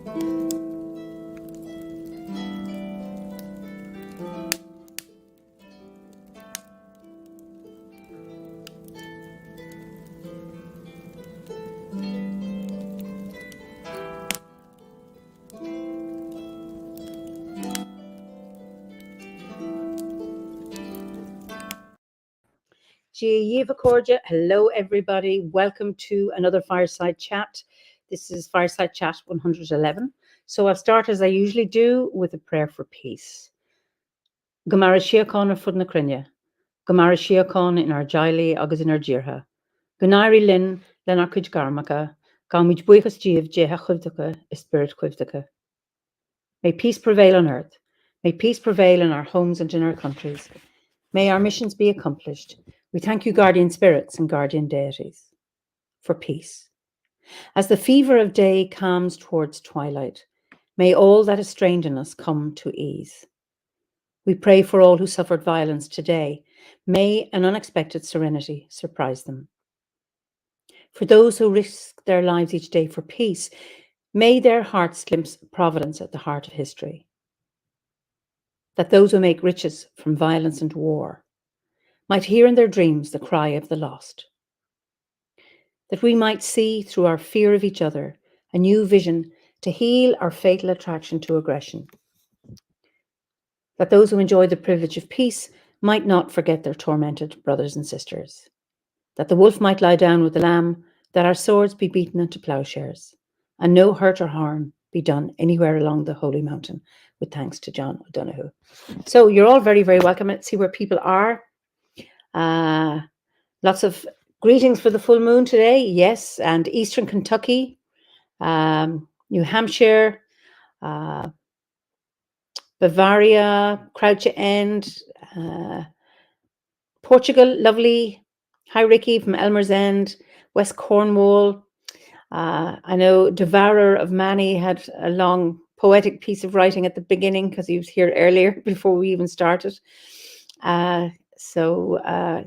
Hello, everybody. Welcome to another Fireside Chat. This is Fireside Chat 111. So I'll start as I usually do with a prayer for peace. Gomara Siakon fud na crinne. Gomara Siakon in our jaili agus in our jirha. Gunari lin len our kuj garmaka. Gamij buichas jiv jeha chuvdaka is spirit chuvdaka. May peace prevail on earth. May peace prevail in our homes and in our countries. May our missions be accomplished. We thank you, guardian spirits and guardian deities, for peace. As the fever of day calms towards twilight, may all that is strained in us come to ease. We pray for all who suffered violence today. May an unexpected serenity surprise them. For those who risk their lives each day for peace, may their hearts glimpse providence at the heart of history. That those who make riches from violence and war might hear in their dreams the cry of the lost. That we might see through our fear of each other a new vision to heal our fatal attraction to aggression. That those who enjoy the privilege of peace might not forget their tormented brothers and sisters. That the wolf might lie down with the lamb, that our swords be beaten into plowshares, and no hurt or harm be done anywhere along the holy mountain, with thanks to John O'Donoghue. So you're all very, very welcome. Let's see where people are. Lots of greetings for the full moon today, yes, and Eastern Kentucky, New Hampshire, Bavaria, Crouch End, Portugal, lovely. Hi, Ricky from Elmer's End, West Cornwall. I know Devourer of Mani had a long poetic piece of writing at the beginning because he was here earlier before we even started. So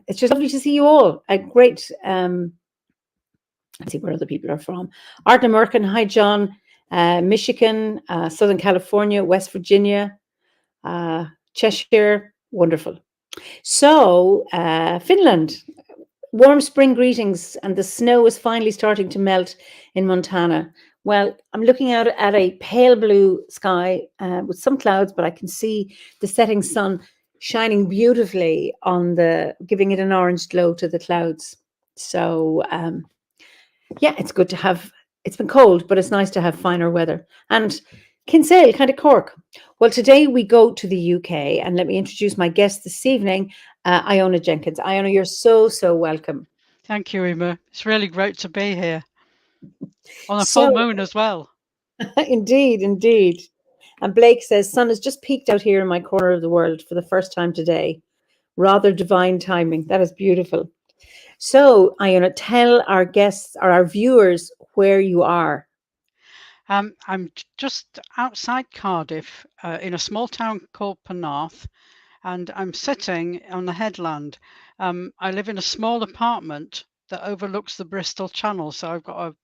it's just lovely to see you all. A great, let's see where other people are from. Arden Merkin, hi John, Michigan, Southern California, West Virginia, Cheshire, wonderful. So Finland, warm spring greetings, and the snow is finally starting to melt in Montana. Well, I'm looking out at a pale blue sky with some clouds, but I can see the setting sun shining beautifully on giving it an orange glow to the clouds. So yeah, it's good to have, it's been cold, but it's nice to have finer weather. And Kinsale, kind of Cork. Well, today we go to the UK, and let me introduce my guest this evening, Iona Jenkins. Iona, you're so welcome. Thank you, Eiimear. It's really great to be here on a full moon as well. Indeed. And Blake says, sun has just peeked out here in my corner of the world for the first time today. Rather divine timing. That is beautiful. So, Iona, tell our guests or our viewers where you are. I'm just outside Cardiff in a small town called Penarth, and I'm sitting on the headland. I live in a small apartment that overlooks the Bristol Channel, so I've got a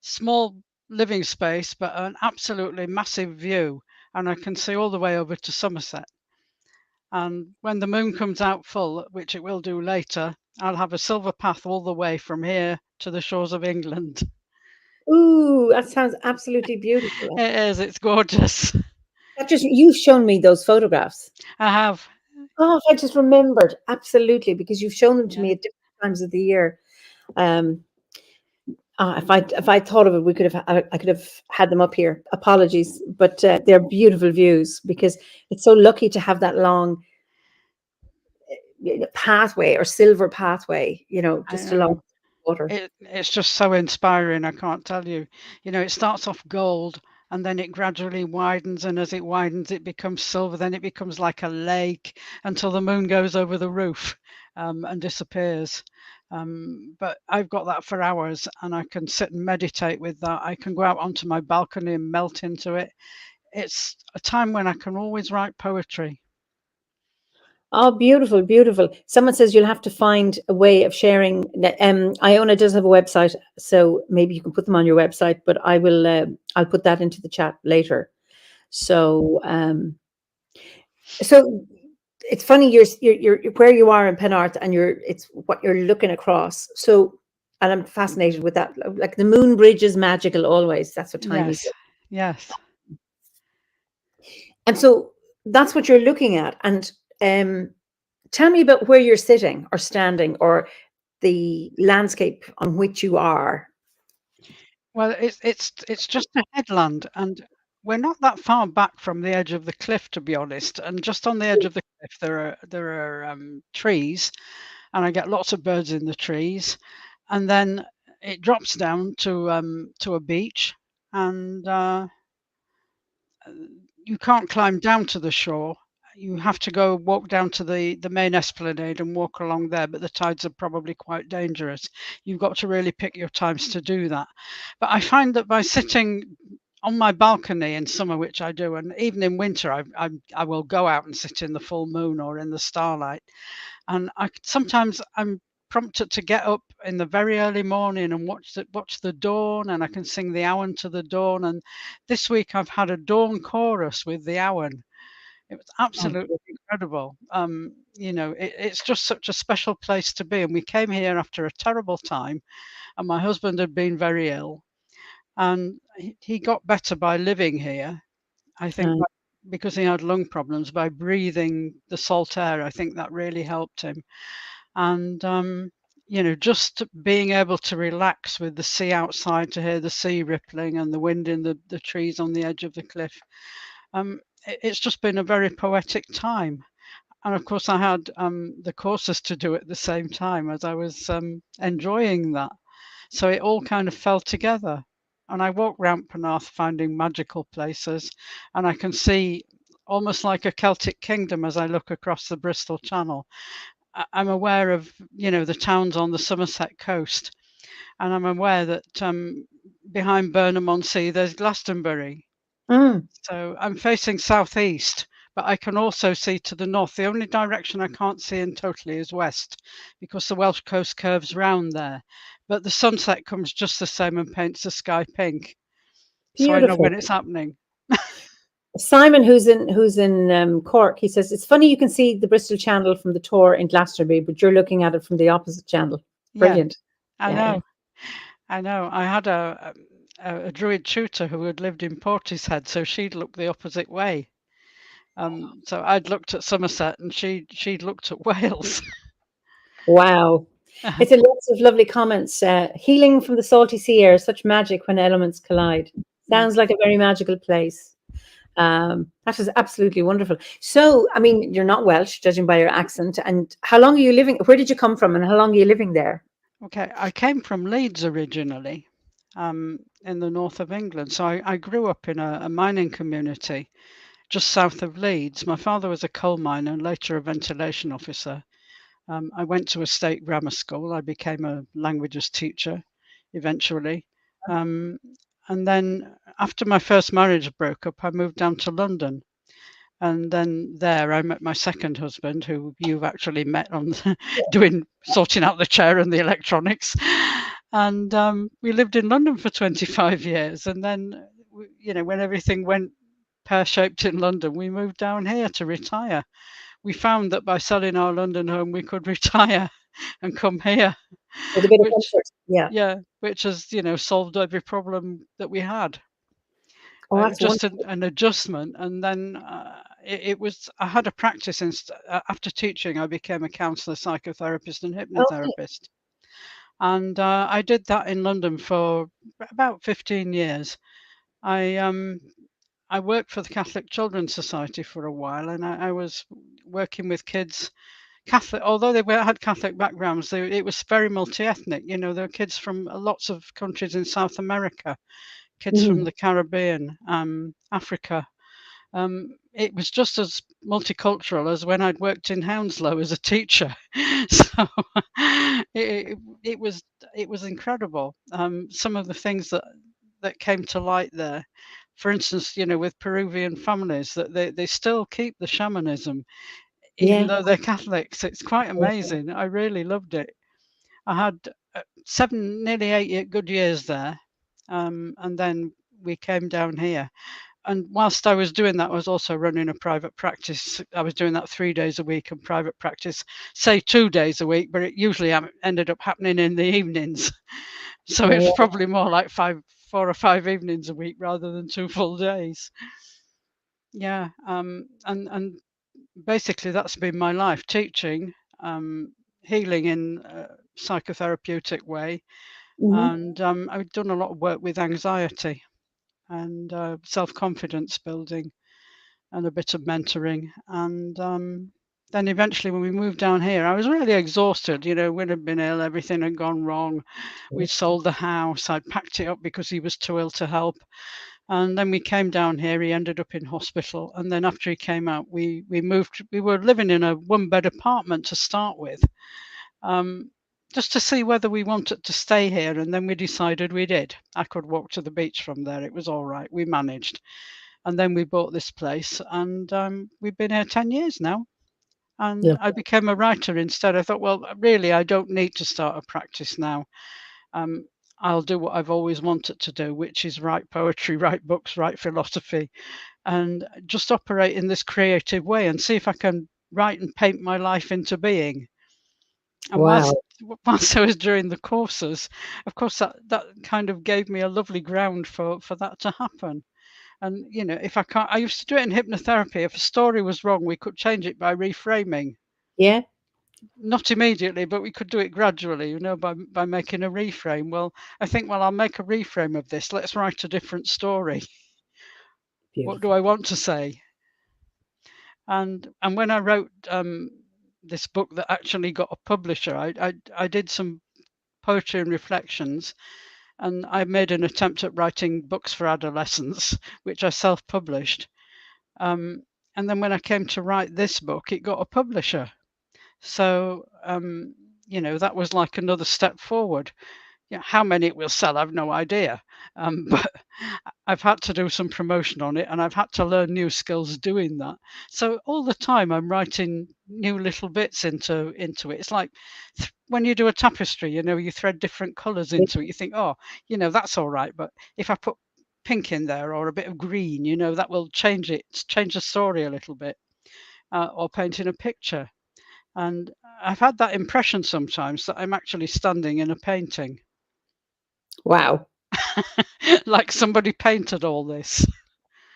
small living space, but an absolutely massive view, and I can see all the way over to Somerset. And when the moon comes out full, which it will do later, I'll have a silver path all the way from here to the shores of England. Ooh, that sounds absolutely beautiful. It is, it's gorgeous. You've shown me those photographs. I have. Oh, I just remembered, absolutely, because you've shown them to me at different times of the year. If I thought of it, I could have had them up here. Apologies, but they're beautiful views because it's so lucky to have that long pathway or silver pathway, just along the water. It's just so inspiring. I can't tell you. It starts off gold and then it gradually widens, and as it widens, it becomes silver. Then it becomes like a lake until the moon goes over the roof and disappears. But I've got that for hours, and I can sit and meditate with that. I can go out onto my balcony and melt into it. It's a time when I can always write poetry. Oh, beautiful, beautiful. Someone says you'll have to find a way of sharing. Iona does have a website, so maybe you can put them on your website. But I will. I'll put that into the chat later. So, so it's funny. You're where you are in Penarth, and it's what you're looking across. So, and I'm fascinated with that. Like the moon bridge is magical always. That's what Tiny Yes, said. yes. And so that's what you're looking at. And um, tell me about where you're sitting or standing or the landscape on which you are. Well, it's just a headland, and we're not that far back from the edge of the cliff, to be honest. And just on the edge of the cliff, there are trees, and I get lots of birds in the trees. And then it drops down to a beach, and you can't climb down to the shore. You have to go walk down to the main esplanade and walk along there, but the tides are probably quite dangerous. You've got to really pick your times to do that. But I find that by sitting on my balcony in summer, which I do, and even in winter, I will go out and sit in the full moon or in the starlight. And sometimes I'm prompted to get up in the very early morning and watch the dawn, and I can sing the Awen to the dawn. And this week I've had a dawn chorus with the Awen. It was Oh, absolutely incredible. It's just such a special place to be. And we came here after a terrible time, and my husband had been very ill, and he got better by living here. I think uh, because he had lung problems, by breathing the salt air, I think that really helped him. And just being able to relax with the sea outside, to hear the sea rippling and the wind in the trees on the edge of the cliff. It's just been a very poetic time. And of course, I had the courses to do at the same time as I was enjoying that. So it all kind of fell together. And I walk round Penarth finding magical places, and I can see almost like a Celtic kingdom as I look across the Bristol Channel. I'm aware of, the towns on the Somerset coast, and I'm aware that behind Burnham-on-Sea there's Glastonbury. mm, So I'm facing southeast, but I can also see to the north. The only direction I can't see in totally is west, because the Welsh coast curves round there. But the sunset comes just the same and paints the sky pink, so I know beautiful. when it's happening. Simon, who's in Cork, he says it's funny you can see the Bristol Channel from the tour in Glastonbury, but you're looking at it from the opposite channel. Yeah, Brilliant. I Yeah, yeah. know. I know. I had a Druid tutor who had lived in Portishead, so she'd looked the opposite way. So I'd looked at Somerset, and she'd looked at Wales. Wow. It's a lots of lovely comments. Healing from the salty sea air, such magic when elements collide. Mm. Sounds like a very magical place. That is absolutely wonderful. So, I mean, you're not Welsh, judging by your accent. And how long are you living? Where did you come from, and how long are you living there? Okay, I came from Leeds originally, in the north of England. So I grew up in a mining community just south of Leeds. My father was a coal miner and later a ventilation officer. I went to a state grammar school. I became a languages teacher eventually. Um, and then after my first marriage broke up, I moved down to London. And then there I met my second husband, who you've actually met on sorting out the chair and the electronics. And we lived in London for 25 years. And then, when everything went pear-shaped in London, we moved down here to retire. We found that by selling our London home, we could retire and come here, With a bit of which, comfort. Yeah. yeah, which has, solved every problem that we had. Oh, that's Just wonderful. an adjustment. And then it was, I had a practice after teaching. I became a counsellor, psychotherapist, and Okay. hypnotherapist. And I did that in London for about 15 years. I I worked for the Catholic Children's Society for a while, and I was working with kids Catholic, although had Catholic backgrounds. It was very multi-ethnic. There were kids from lots of countries in South America, kids from Mhm. the Caribbean, Africa. It was just as multicultural as when I'd worked in Hounslow as a teacher. So it, it was it was incredible. Some of the things that came to light there. For instance, with Peruvian families, that they still keep the shamanism. even Yeah. though they're Catholics. It's quite Yeah. amazing. I really loved it. I had 7, nearly 8 good years there, and then we came down here. And whilst I was doing that, I was also running a private practice. I was doing that 3 days a week in private practice, say 2 days a week, but it usually ended up happening in the evenings. So it's Yeah. probably more like 4 or 5 evenings a week rather than 2 full days. Yeah, and basically that's been my life: teaching, healing in a psychotherapeutic way, Hmm. and I've done a lot of work with anxiety and self-confidence building and a bit of mentoring. And then eventually, when we moved down here, I was really exhausted. We'd have been ill, everything had gone wrong. We'd sold the house. I'd packed it up because he was too ill to help. And then we came down here. He ended up in hospital. And then after he came out, we moved. We were living in a one-bed apartment to start with, um, just to see whether we wanted to stay here. And then we decided we did. I could walk to the beach from there. It was all right. We managed. And then we bought this place, and we've been here 10 years now. And Yeah. I became a writer instead. I thought, well, really, I don't need to start a practice now. Um, I'll do what I've always wanted to do, which is write poetry, write books, write philosophy, and just operate in this creative way and see if I can write and paint my life into being. And whilst Wow. whilst I was doing the courses, of course, that kind of gave me a lovely ground for that to happen. And if I can't, I used to do it in hypnotherapy. If a story was wrong, we could change it by reframing. Yeah. Not immediately, but we could do it gradually, by making a reframe. Well, I think, well, I'll make a reframe of this. Let's write a different story. What do Beautiful. I want to say? And when I wrote this book that actually got a publisher, I did some poetry and reflections, and I made an attempt at writing books for adolescents, which I self-published. Um, and then when I came to write this book, it got a publisher. So, that was like another step forward. Yeah, how many it will sell, I've no idea. But I've had to do some promotion on it, and I've had to learn new skills doing that. So all the time I'm writing new little bits into it. It's like when you do a tapestry, you thread different colors Yeah. into it. You think, oh, that's all right, but if I put pink in there or a bit of green, that will change the story a little bit, or painting a picture. And I've had that impression sometimes that I'm actually standing in a painting. Wow. Like somebody painted all this.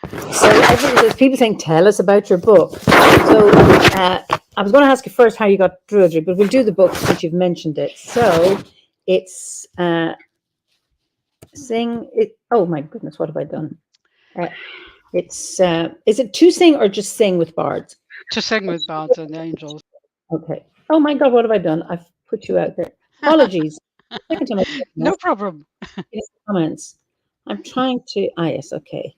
So there's people saying, "Tell us about your book." So I was going to ask you first how you got Druidry, but we'll do the book since you've mentioned it. So it's sing it. Oh my goodness, what have I done? It's is it to sing or just sing with bards? To sing with bards and angels. Okay. Oh my God, what have I done? I've put you out there. Apologies. Second time I've done No that. problem. In comments. I'm trying to. Ah, yes. Okay.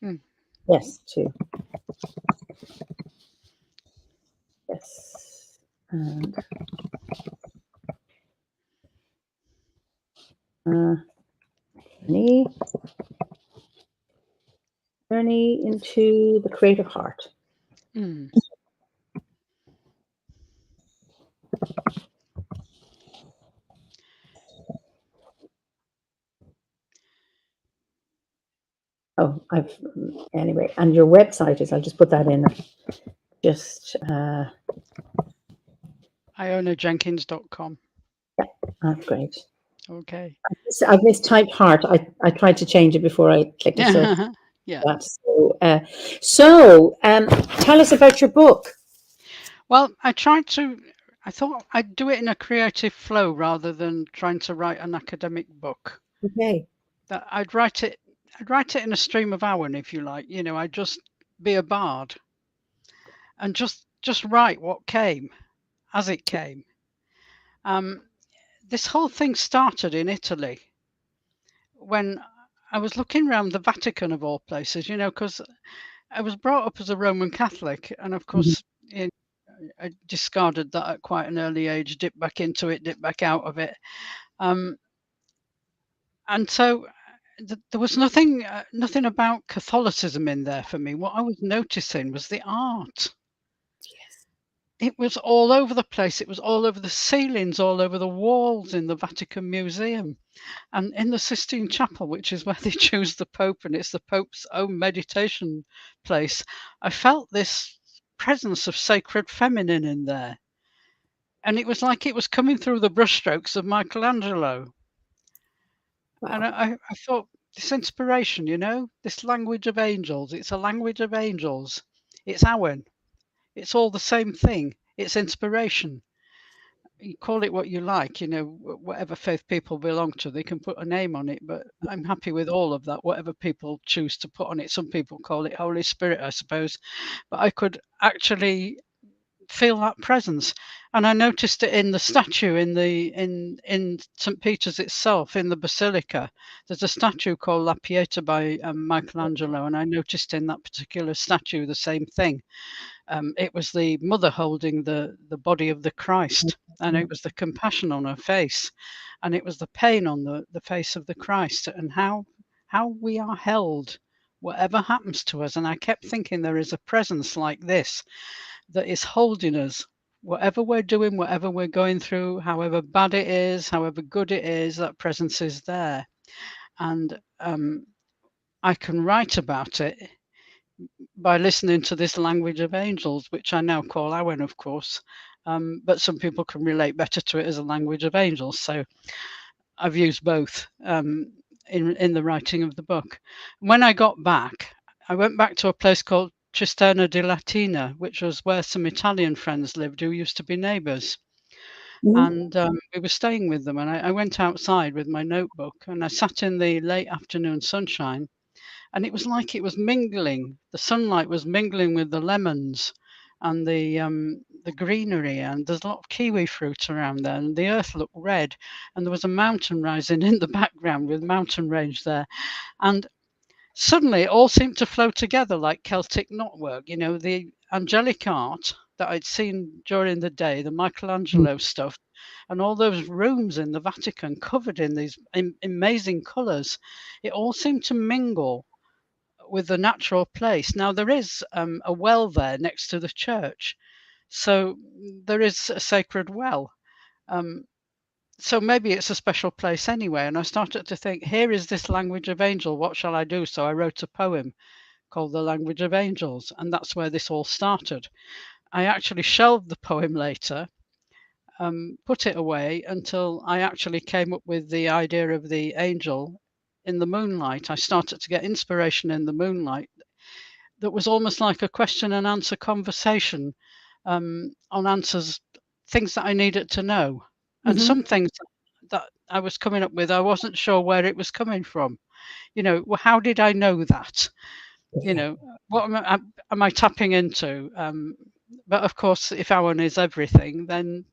Mm. Yes, two. Yes. And journey, journey into the creative heart. Mm. Oh, anyway, and your website is, I'll just put that in. Just, IonaJenkins.com. that's great. Okay. I've mistyped heart. I tried to change it before I clicked it. So Yeah. that's tell us about your book. Well, I thought I'd do it in a creative flow rather than trying to write an academic book. Okay. That I'd write it in a stream of Awen, if you like. I'd just be a bard and just write what came as it came. This whole thing started in Italy when I was looking around the Vatican of all places, because I was brought up as a Roman Catholic, and of Mhm. course, I discarded that at quite an early age, dipped back into it, dipped back out of it. And so there was nothing about Catholicism in there for me. What I was noticing was the art. Yes. it was all over the place. It was all over the ceilings, all over the walls in the Vatican Museum. And in the Sistine Chapel, which is where they choose the Pope, and it's the Pope's own meditation place, I felt this presence of sacred feminine in there. And it was like it was coming through the brushstrokes of Michelangelo. And Wow. I thought, this inspiration, this language of angels, it's a language of angels. It's Awen. It's all the same thing. It's inspiration. You call it what you like, whatever faith people belong to, they can put a name on it, but I'm happy with all of that, whatever people choose to put on it. Some people call it Holy Spirit, I suppose, but I could actually feel that presence. And I noticed it in the statue in St. Peter's itself, in the Basilica. There's a statue called La Pieta by Michelangelo, and I noticed in that particular statue the same thing. It was the mother holding the body of the Christ, and it was the compassion on her face, and it was the pain on the face of the Christ, and how we are held, whatever happens to us. And I kept thinking, there is a presence like this that is holding us, whatever we're doing, whatever we're going through, however bad it is, however good it is, that presence is there. And I can write about it by listening to this language of angels, which I now call Awen, of course. But some people can relate better to it as a language of angels. So I've used both in the writing of the book. When I got back, I went back to a place called Cisterna di Latina, which was where some Italian friends lived who used to be neighbours. And we were staying with them. And I went outside with my notebook, and I sat in the late afternoon sunshine. And it was like it was mingling. The sunlight was mingling with the lemons and the greenery, and there's a lot of kiwi fruit around there, and the earth looked red, and there was a mountain rising in the background with mountain range there. And suddenly it all seemed to flow together like Celtic knotwork, the angelic art that I'd seen during the day, the Michelangelo stuff, and all those rooms in the Vatican covered in these amazing colours. It all seemed to mingle with the natural place. Now, there is a well there next to the church, so there is a sacred well. So maybe it's a special place anyway. And I started to think, here is this language of angel. What shall I do? So I wrote a poem called The Language of Angels, and that's where this all started. I actually shelved the poem later, put it away until I actually came up with the idea of the angel in the moonlight. I started to get inspiration in the moonlight that was almost like a question and answer conversation on answers, things that I needed to know. And some things that I was coming up with, I wasn't sure where it was coming from. How did I know that? What am I tapping into? But of course, if Awen is everything, then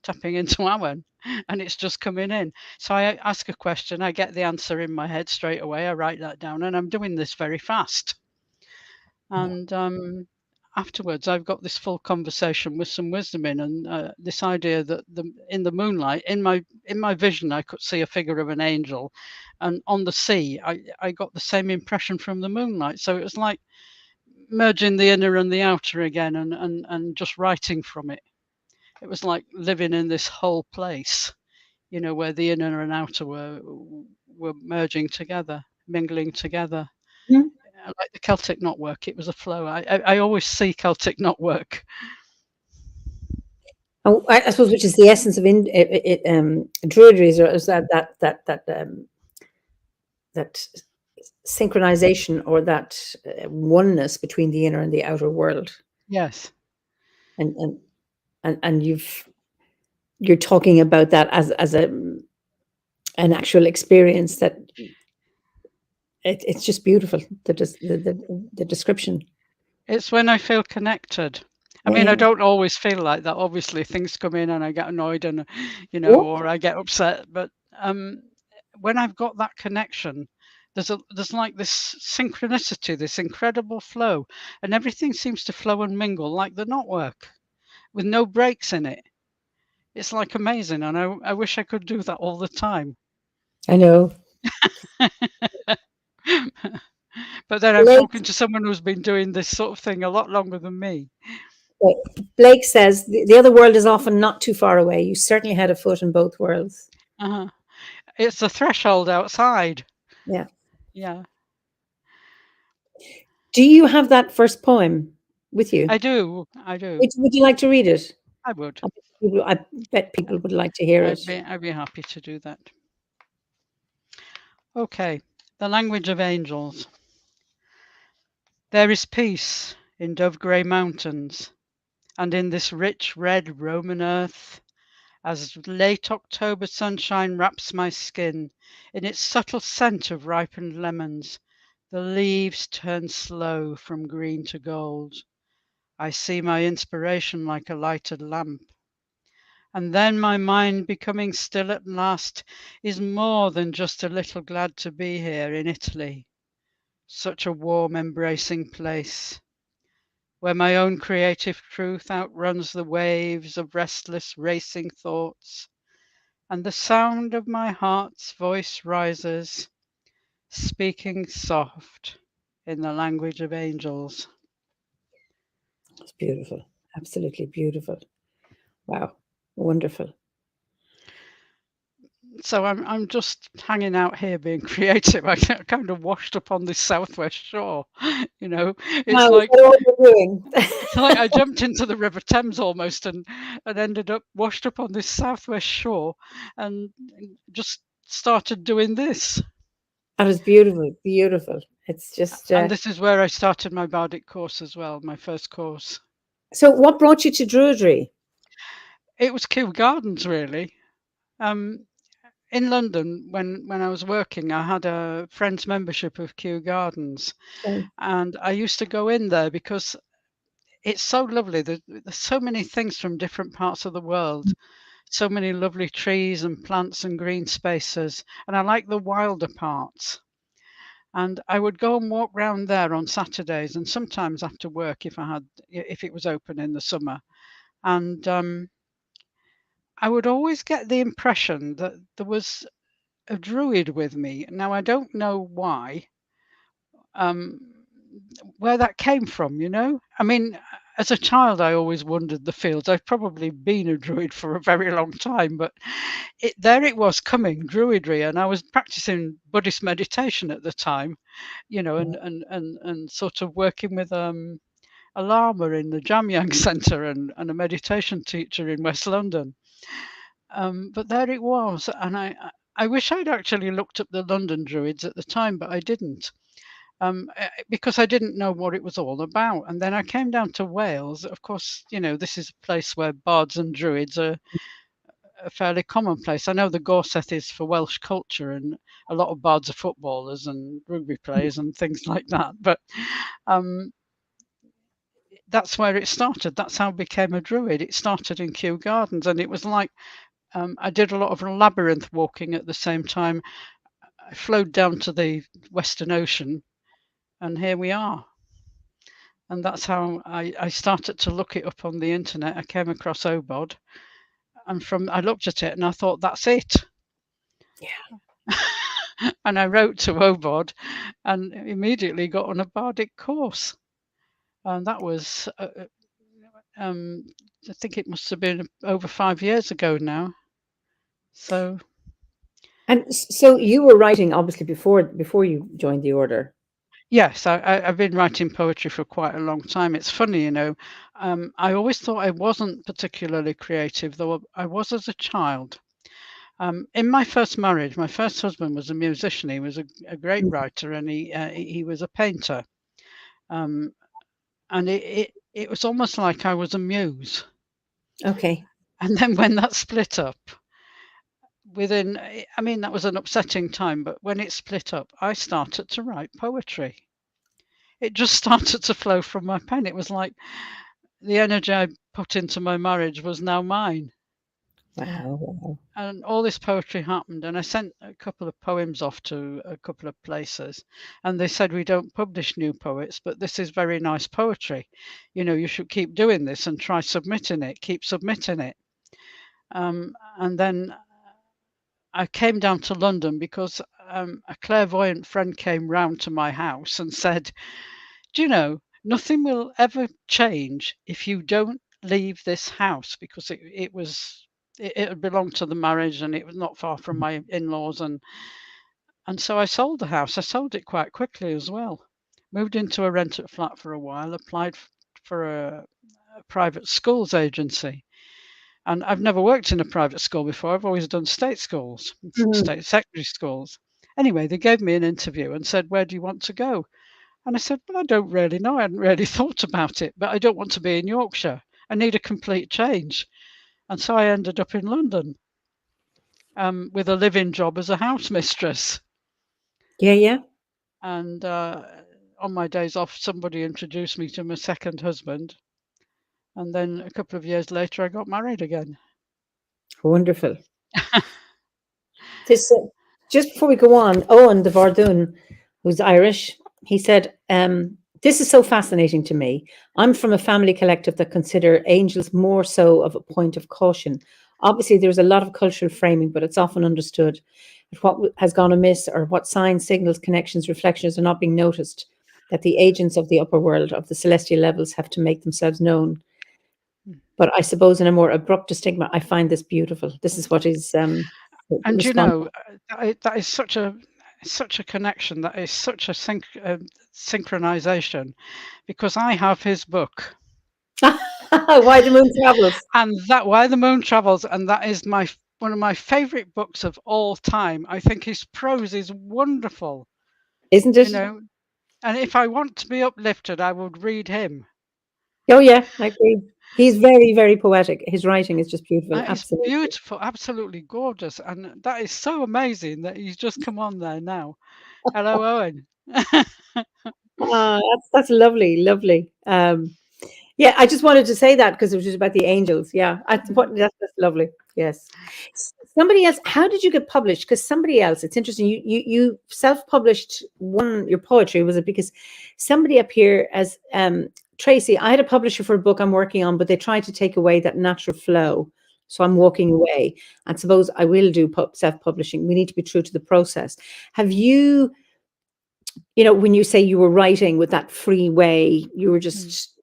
tapping into Awen, and it's just coming in. So I ask a question, I get the answer in my head straight away. I write that down, and I'm doing this very fast. And afterwards, I've got this full conversation with some wisdom in, and this idea that in the moonlight, in my vision, I could see a figure of an angel, and on the sea, I got the same impression from the moonlight. So it was like merging the inner and the outer again, and just writing from it. It was like living in this whole place, where the inner and outer were merging together, mingling together. Like the Celtic knotwork, it was a flow. I always see Celtic knotwork. I suppose, which is the essence of Druidry, is that synchronization, or that oneness between the inner and the outer world. Yes. And you're talking about that as an actual experience that it's just beautiful. The description. It's when I feel connected. I mean, I don't always feel like that. Obviously, things come in and I get annoyed and, or I get upset. But when I've got that connection, there's like this synchronicity, this incredible flow, and everything seems to flow and mingle like the knotwork with no breaks in it. It's like amazing. And I wish I could do that all the time. I know. But then I'm talking to someone who's been doing this sort of thing a lot longer than me. So Blake says the other world is often not too far away. You certainly had a foot in both worlds. Uh-huh. It's the threshold outside. Yeah. Yeah, Do you have that first poem with you? I do. I do. Would you like to read it? I would. I bet people would like to hear it. I'd be happy to do that. Okay. The language of angels. There is peace in dove grey mountains, and in this rich red Roman earth, as late October sunshine wraps my skin in its subtle scent of ripened lemons, the leaves turn slow from green to gold. I see my inspiration like a lighted lamp. And then my mind becoming still at last is more than just a little glad to be here in Italy, such a warm, embracing place, where my own creative truth outruns the waves of restless, racing thoughts, and the sound of my heart's voice rises, speaking soft in the language of angels. It's beautiful. Absolutely beautiful. Wow. Wonderful. So I'm just hanging out here being creative. I kind of washed up on this southwest shore. You know, it's Wow, is like that all you're doing? it's like I jumped into the River Thames almost and ended up washed up on this southwest shore and just started doing this. That is beautiful. Beautiful. It's just And this is where I started my bardic course as well, my first course. so what brought you to Druidry? It was Kew Gardens really. Um, in London, when I was working, I had a friend's membership of Kew Gardens, Okay. and I used to go in there because it's so lovely. There's so many things from different parts of the world, so many lovely trees and plants and green spaces, and I like the wilder parts. And I would go and walk round there on Saturdays and sometimes after work if it was open in the summer. And I would always get the impression that there was a druid with me. Now I don't know why, um, where that came from, you know? I mean, as a child, I always wondered the fields. I've probably been a druid for a very long time, but there it was coming, druidry, and I was practicing Buddhist meditation at the time, you know, and sort of working with a lama in the Jamyang Centre and a meditation teacher in West London. But there it was, and I wish I'd actually looked up the London Druids at the time, but I didn't, because I didn't know what it was all about. And then I came down to Wales. Of course, you know, this is a place where bards and druids are a fairly commonplace. I know the Gorseth is for Welsh culture, and a lot of bards are footballers and rugby players and things like that. But um, that's where it started. That's how I became a druid. It started in Kew Gardens, and it was like I did a lot of labyrinth walking at the same time. I flowed down to the Western Ocean, and here we are. And that's how I started to look it up on the internet. I came across Obod, and I looked at it and I thought, that's it. Yeah. And I wrote to Obod and immediately got on a bardic course. And that was, I think it must have been over 5 years ago now. So And so you were writing obviously before you joined the order. yes, I've been writing poetry for quite a long time. It's funny, you know, I always thought I wasn't particularly creative, though I was as a child. In my first marriage, my first husband was a musician. He was a great writer, and he was a painter. Um, and it was almost like I was a muse. Okay. And then when that split up, I mean, that was an upsetting time, but when it split up, I started to write poetry. It just started to flow from my pen. It was like the energy I put into my marriage was now mine. Wow. Wow. And all this poetry happened, and I sent a couple of poems off to a couple of places, and they said, we don't publish new poets, but this is very nice poetry, you know, you should keep doing this and try submitting it, keep submitting it. And then I came down to London because a clairvoyant friend came round to my house and said, do you know, nothing will ever change if you don't leave this house, because it had belonged to the marriage, and it was not far from my in-laws, and so I sold the house. I sold it quite quickly as well. Moved into a rented flat for a while, applied for a private schools agency. And I've never worked in a private school before. I've always done state schools, Mhm. state secondary schools. Anyway, they gave me an interview and said, "Where do you want to go?" And I said, "Well, I don't really know. I hadn't really thought about it, but I don't want to be in Yorkshire. I need a complete change." And so I ended up in London, with a living job as a house mistress. Yeah, yeah. And on my days off, somebody introduced me to my second husband. And then a couple of years later, I got married again. Wonderful. This just before we go on, Owen de Vardun, who's Irish, he said, "This is so fascinating to me. I'm from a family collective that consider angels more so of a point of caution. Obviously, there's a lot of cultural framing, but it's often understood that what has gone amiss or what signs, signals, connections, reflections are not being noticed. That the agents of the upper world, of the celestial levels, have to make themselves known. But I suppose in a more abrupt stigma, I find this beautiful." This is what his And response. that is such a connection. That is such a synchronization, because I have his book, Why the moon travels, and that Why the Moon Travels, and that is one of my favorite books of all time. I think his prose is wonderful, isn't you it? know. And if I want to be uplifted, I would read him. Oh yeah, I agree. He's very, very poetic. His writing is just beautiful. That is Absolutely. beautiful, absolutely gorgeous, and that is so amazing that he's just come on there now. Hello, Owen. That's lovely, lovely. Yeah, I just wanted to say that because it was just about the angels. Yeah, that's lovely. Yes. Somebody else. How did you get published? Because somebody else. It's interesting. You self-published your poetry. Was it because somebody up here as Tracy? I had a publisher for a book I'm working on, but they tried to take away that natural flow. So I'm walking away. And suppose I will do self-publishing. We need to be true to the process. Have you? When you say you were writing with that free way, you were Mm. just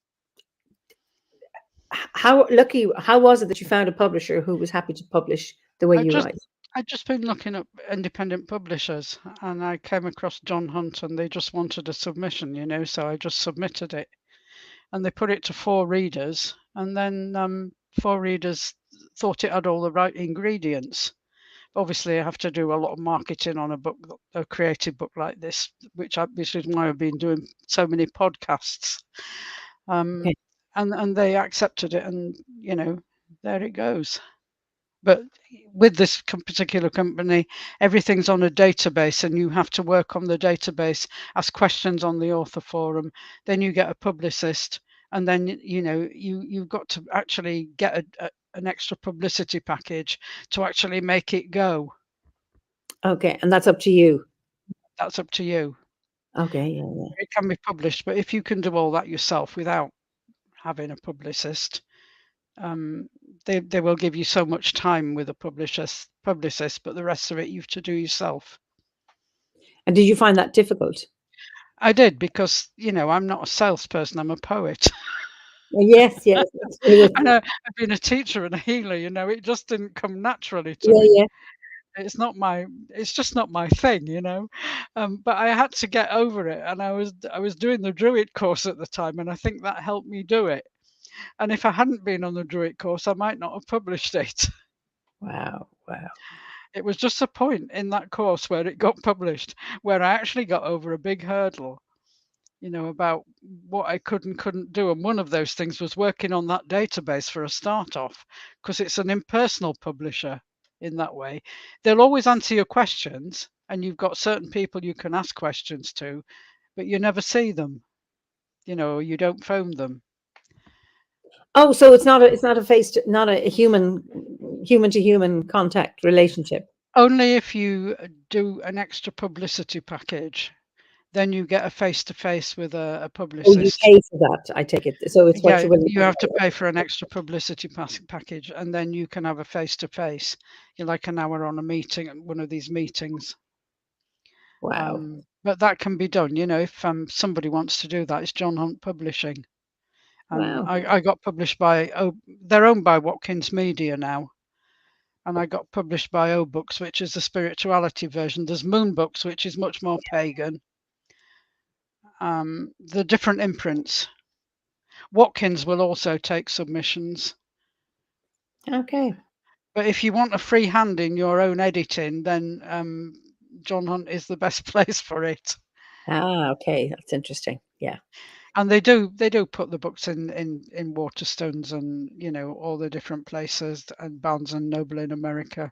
how lucky, how was it that you found a publisher who was happy to publish the way I you just write? I'd just been looking up independent publishers, and I came across John Hunt, and they just wanted a submission, so I just submitted it, and they put it to 4 readers, and then 4 readers thought it had all the right ingredients. Obviously, I have to do a lot of marketing on a creative book like this, which is why I've been doing so many podcasts. Okay. Um, and they accepted it, and there it goes. But with this particular company, everything's on a database, and you have to work on the database, ask questions on the author forum, then you get a publicist, and then you've got to actually get an extra publicity package to actually make it go. Okay, and that's up to you. That's up to you. Okay, yeah, yeah. It can be published, but if you can do all that yourself without having a publicist, um, they will give you so much time with a publicist, but the rest of it you have to do yourself. And did you find that difficult? I did, because I'm not a salesperson, I'm a poet. Yes, yes, And absolutely. I've been a teacher and a healer, it just didn't come naturally to Yeah, me. yeah. It's just not my thing. But I had to get over it, and I was doing the Druid course at the time, and I think that helped me do it. And if I hadn't been on the Druid course, I might not have published it. Wow, wow. It was just a point in that course where it got published, where I actually got over a big hurdle, about what I could and couldn't do. And one of those things was working on that database for a start off, because it's an impersonal publisher in that way. They'll always answer your questions, and you've got certain people you can ask questions to, but you never see them, you don't phone them. Oh, so it's not a not a human to human contact relationship. Only if you do an extra publicity package, then you get a face to face with a Oh, you publicist. pay for that, I take it. So it's what Yeah, you're willing you to have to pay. pay for an extra publicity package, and then you can have a face to face. You're like an hour on a meeting at one of these meetings. Wow. But that can be done, if somebody wants to do that. It's John Hunt Publishing, and Wow. I got published by they're owned by Watkins Media now, and I got published by O Books, which is the spirituality version. There's Moon Books, which is much more pagan. The different imprints. Watkins will also take submissions. Okay. But if you want a free hand in your own editing, then John Hunt is the best place for it. Okay, that's interesting. Yeah. And they do put the books in Waterstones and all the different places, and Barnes and Noble in America.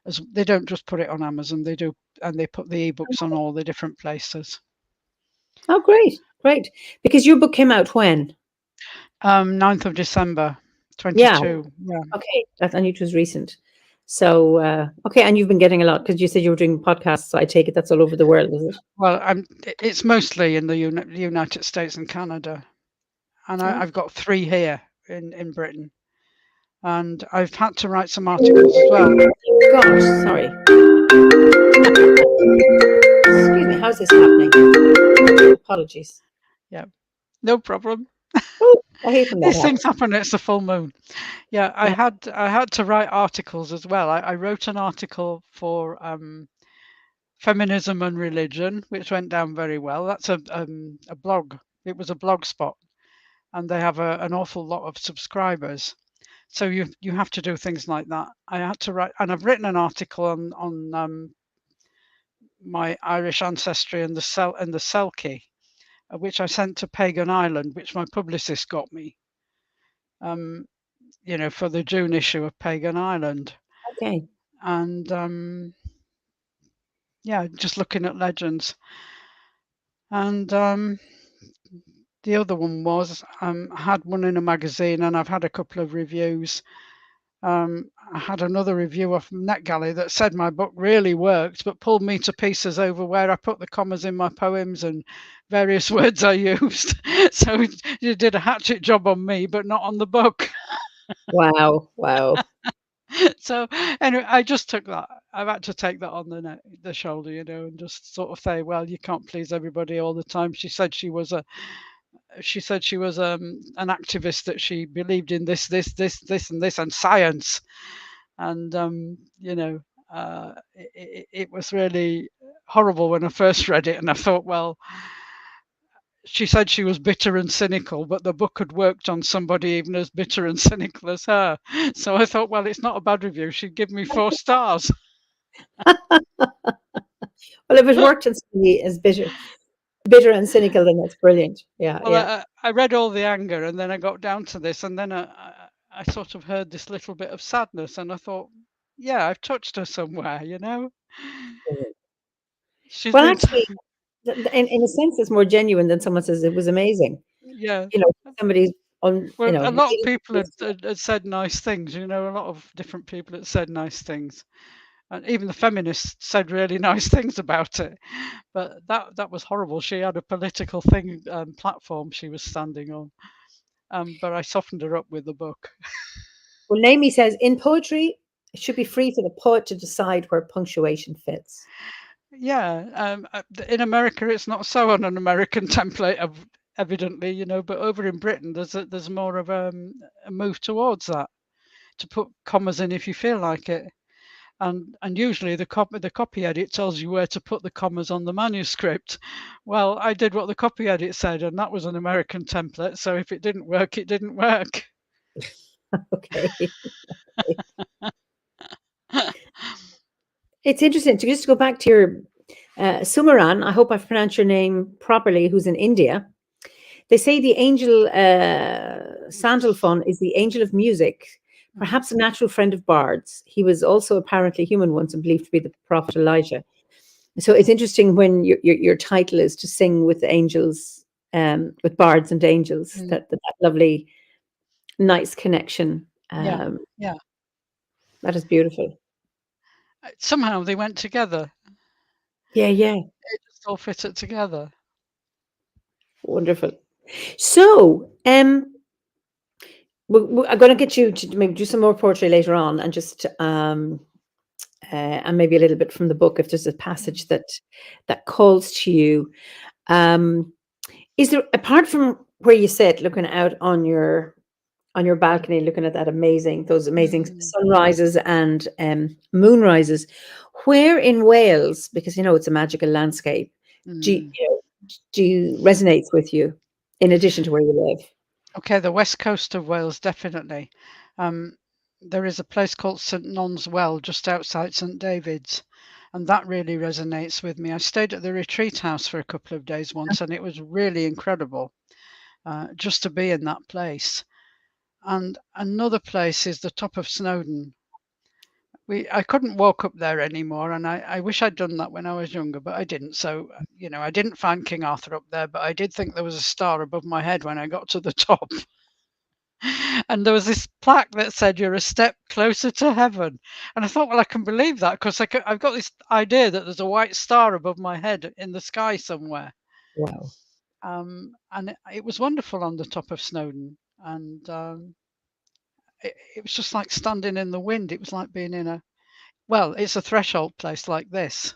As they don't just put it on Amazon, they do, and they put the ebooks on all the different places. Oh, great, great. Because your book came out when? 9th of December, Yeah. 22. Yeah. Okay, I knew it was recent. So, okay, and you've been getting a lot because you said you were doing podcasts. So I take it that's all over the world, is it? Well, it's mostly in the United States and Canada, and Oh. I've got 3 here in Britain, and I've had to write some articles as well. Gosh, sorry. Excuse me. How's this happening? Apologies. Yeah, no problem. Oh, I hate when that These happens. things happen. It's the full moon. Yeah, I Yeah. had to write articles as well. I wrote an article for feminism and religion, which went down very well. That's a blog. It was a blog spot, and they have an awful lot of subscribers. So you have to do things like that. I had to write, and I've written an article on my Irish ancestry and the Selkie, which I sent to Pagan Island, which my publicist got me. For the June issue of Pagan Island. Okay. And just looking at legends. And the other one was I had one in a magazine, and I've had a couple of reviews. I had another review off NetGalley that said my book really worked, but pulled me to pieces over where I put the commas in my poems and various words I used. So you did a hatchet job on me, but not on the book. Wow. Wow. So anyway, I just took that. I've had to take that on the shoulder, and just sort of say, well, you can't please everybody all the time. She said she was an activist, that she believed in this, and this, and science. And it was really horrible when I first read it, and I thought, well, she said she was bitter and cynical, but the book had worked on somebody even as bitter and cynical as her. So I thought, well, it's not a bad review. She'd give me 4 stars. Well, if it worked on somebody as bitter and cynical, then that's brilliant. Yeah. Well, Yeah. I read all the anger, and then I got down to this, and then I sort of heard this little bit of sadness, and I thought, yeah, I've touched her somewhere, She's Well, been, actually, in a sense, it's more genuine than someone says it was amazing. yeah. Somebody's on, Well, a lot of really people had said nice things, a lot of different people had said nice things. And even the feminists said really nice things about it. But that was horrible. She had a political platform she was standing on. But I softened her up with the book. Well, Naomi says in poetry, it should be free for the poet to decide where punctuation fits. Yeah, in America, it's not so on an American template, evidently, but over in Britain, there's more of a move towards that, to put commas in if you feel like it. And usually the copy edit tells you where to put the commas on the manuscript. Well, I did what the copy edit said, and that was an American template. So if it didn't work, it didn't work. Okay. It's interesting to just go back to your Sumaran. I hope I've pronounced your name properly. Who's in India? They say the angel Sandalphon is the angel of music, perhaps a natural friend of bards. He was also apparently human once and believed to be the prophet Elijah. So it's interesting when your title is to sing with the angels, with bards and angels. That lovely, nice connection. Yeah. That is beautiful. Somehow they went together. Yeah. It just all fitted together. Wonderful. So, I'm going to get you to maybe do some more poetry later on, and just and maybe a little bit from the book, if there's a passage that calls to you. Um, is there, apart from where you sit, looking out on your balcony, looking at those amazing Mm, sunrises and moonrises, where in Wales, because you know it's a magical landscape, mm. you know, do you resonates with you in addition to where you live? Okay, the west coast of Wales, definitely. Um, there is a place called St Non's Well just outside St David's, and that really resonates with me. I stayed at the retreat house for a couple of days once, and it was really incredible just to be in that place. And another place is the top of Snowdon. I couldn't walk up there anymore, and I wish I'd done that when I was younger, but I didn't. So, I didn't find King Arthur up there, but I did think there was a star above my head when I got to the top. And there was this plaque that said, "You're a step closer to heaven." And I thought, well, I can believe that because I've got this idea that there's a white star above my head in the sky somewhere. Wow. And it was wonderful on the top of Snowdon. And it was just like standing in the wind. It was like being in well, it's a threshold place like this.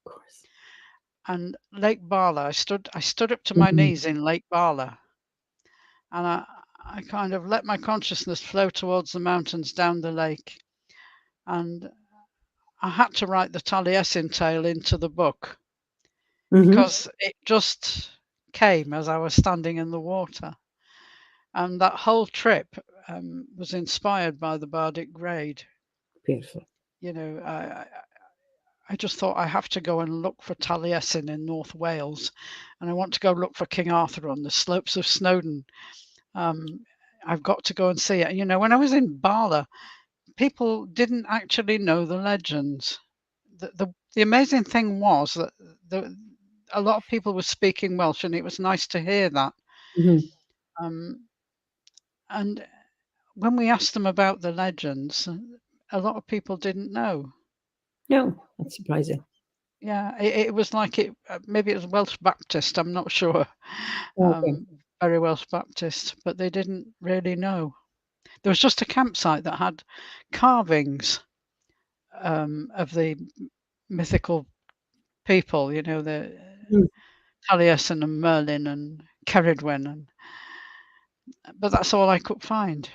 Of course. And Lake Bala, I stood up to my Mhm. knees in Lake Bala, and I kind of let my consciousness flow towards the mountains down the lake. And I had to write the Taliesin tale into the book Mhm. because it just came as I was standing in the water. And that whole trip was inspired by the Bardic Grade. Beautiful. You know, I just thought I have to go and look for Taliesin in North Wales, and I want to go look for King Arthur on the slopes of Snowdon. Um, I've got to go and see it. When I was in Bala, people didn't actually know the legends. The amazing thing was that the a lot of people were speaking Welsh, and it was nice to hear that. Mhm. Um, and when we asked them about the legends, a lot of people didn't know. No, that's surprising. Yeah, it was like maybe it was Welsh Baptist. I'm not sure. Okay. Very Welsh Baptist, but they didn't really know. There was just a campsite that had carvings of the mythical people. The Mhm. Taliesin and Merlin and Ceridwen, but that's all I could find.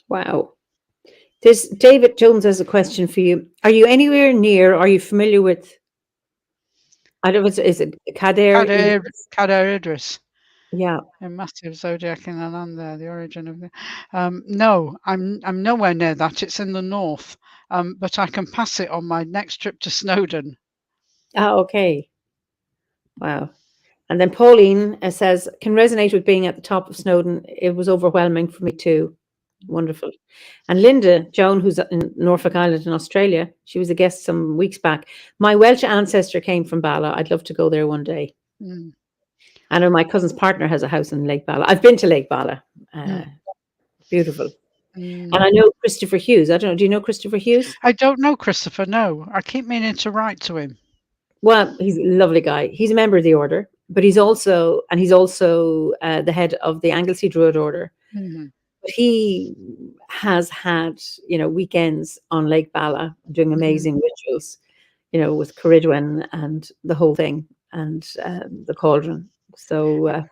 Wow. This David Jones has a question for you. Are you anywhere near? Are you familiar with? I don't know. Is it Kader? Cadair Idris, Yeah. a massive zodiac in the land there, the origin of the. No, I'm nowhere near that. It's in the north, but I can pass it on my next trip to Snowdon. Ah, okay. Wow. And then Pauline says, can resonate with being at the top of Snowdon. It was overwhelming for me too. Wonderful. And Linda Joan, who's in Norfolk Island in Australia, she was a guest some weeks back. My Welsh ancestor came from Bala. I'd love to go there one day. Mm, I know my cousin's partner has a house in Lake Bala. I've been to Lake Bala. mm, Beautiful. And mm. I know Christopher Hughes. I don't know. Do you know Christopher Hughes? I don't know Christopher. No, I keep meaning to write to him. Well, he's a lovely guy. He's a member of the order, but he's also the head of the Anglesey Druid Order. Mhm, But he has had, weekends on Lake Bala doing mhm. amazing rituals, with Ceridwen and the whole thing and the cauldron. So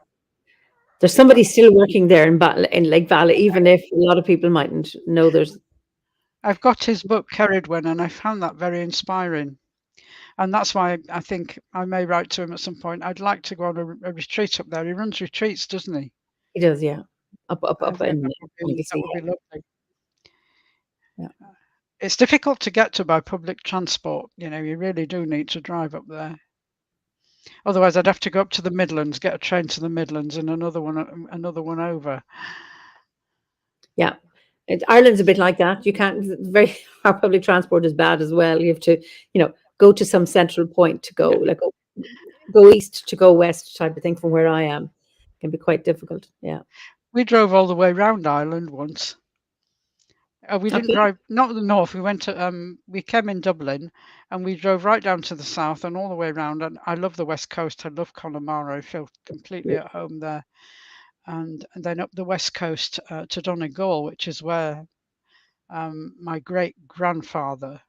there's somebody still working there in Lake Bala, even if a lot of people mightn't know there's. I've got his book Ceridwen, and I found that very inspiring. And that's why I think I may write to him at some point. I'd like to go on a retreat up there. He runs retreats, doesn't he? He does, yeah, I up think in that Anglesey, would be lovely. yeah. It's difficult to get to by public transport. You really do need to drive up there. Otherwise, I'd have to go up to the Midlands, get a train to the Midlands, and another one over. Yeah. Ireland's a bit like that. You can't very our public transport is bad as well. You have to, go to some central point to go, Yeah, like go east to go west type of thing from where I am. Can be quite difficult. Yeah. we drove all the way round Ireland once. We didn't Okay. drive, not the north. We came in Dublin, and we drove right down to the south and all the way around. And I love the west coast. I love Connemara. I feel completely at home there. And then up the west coast to Donegal, which is where my great grandfather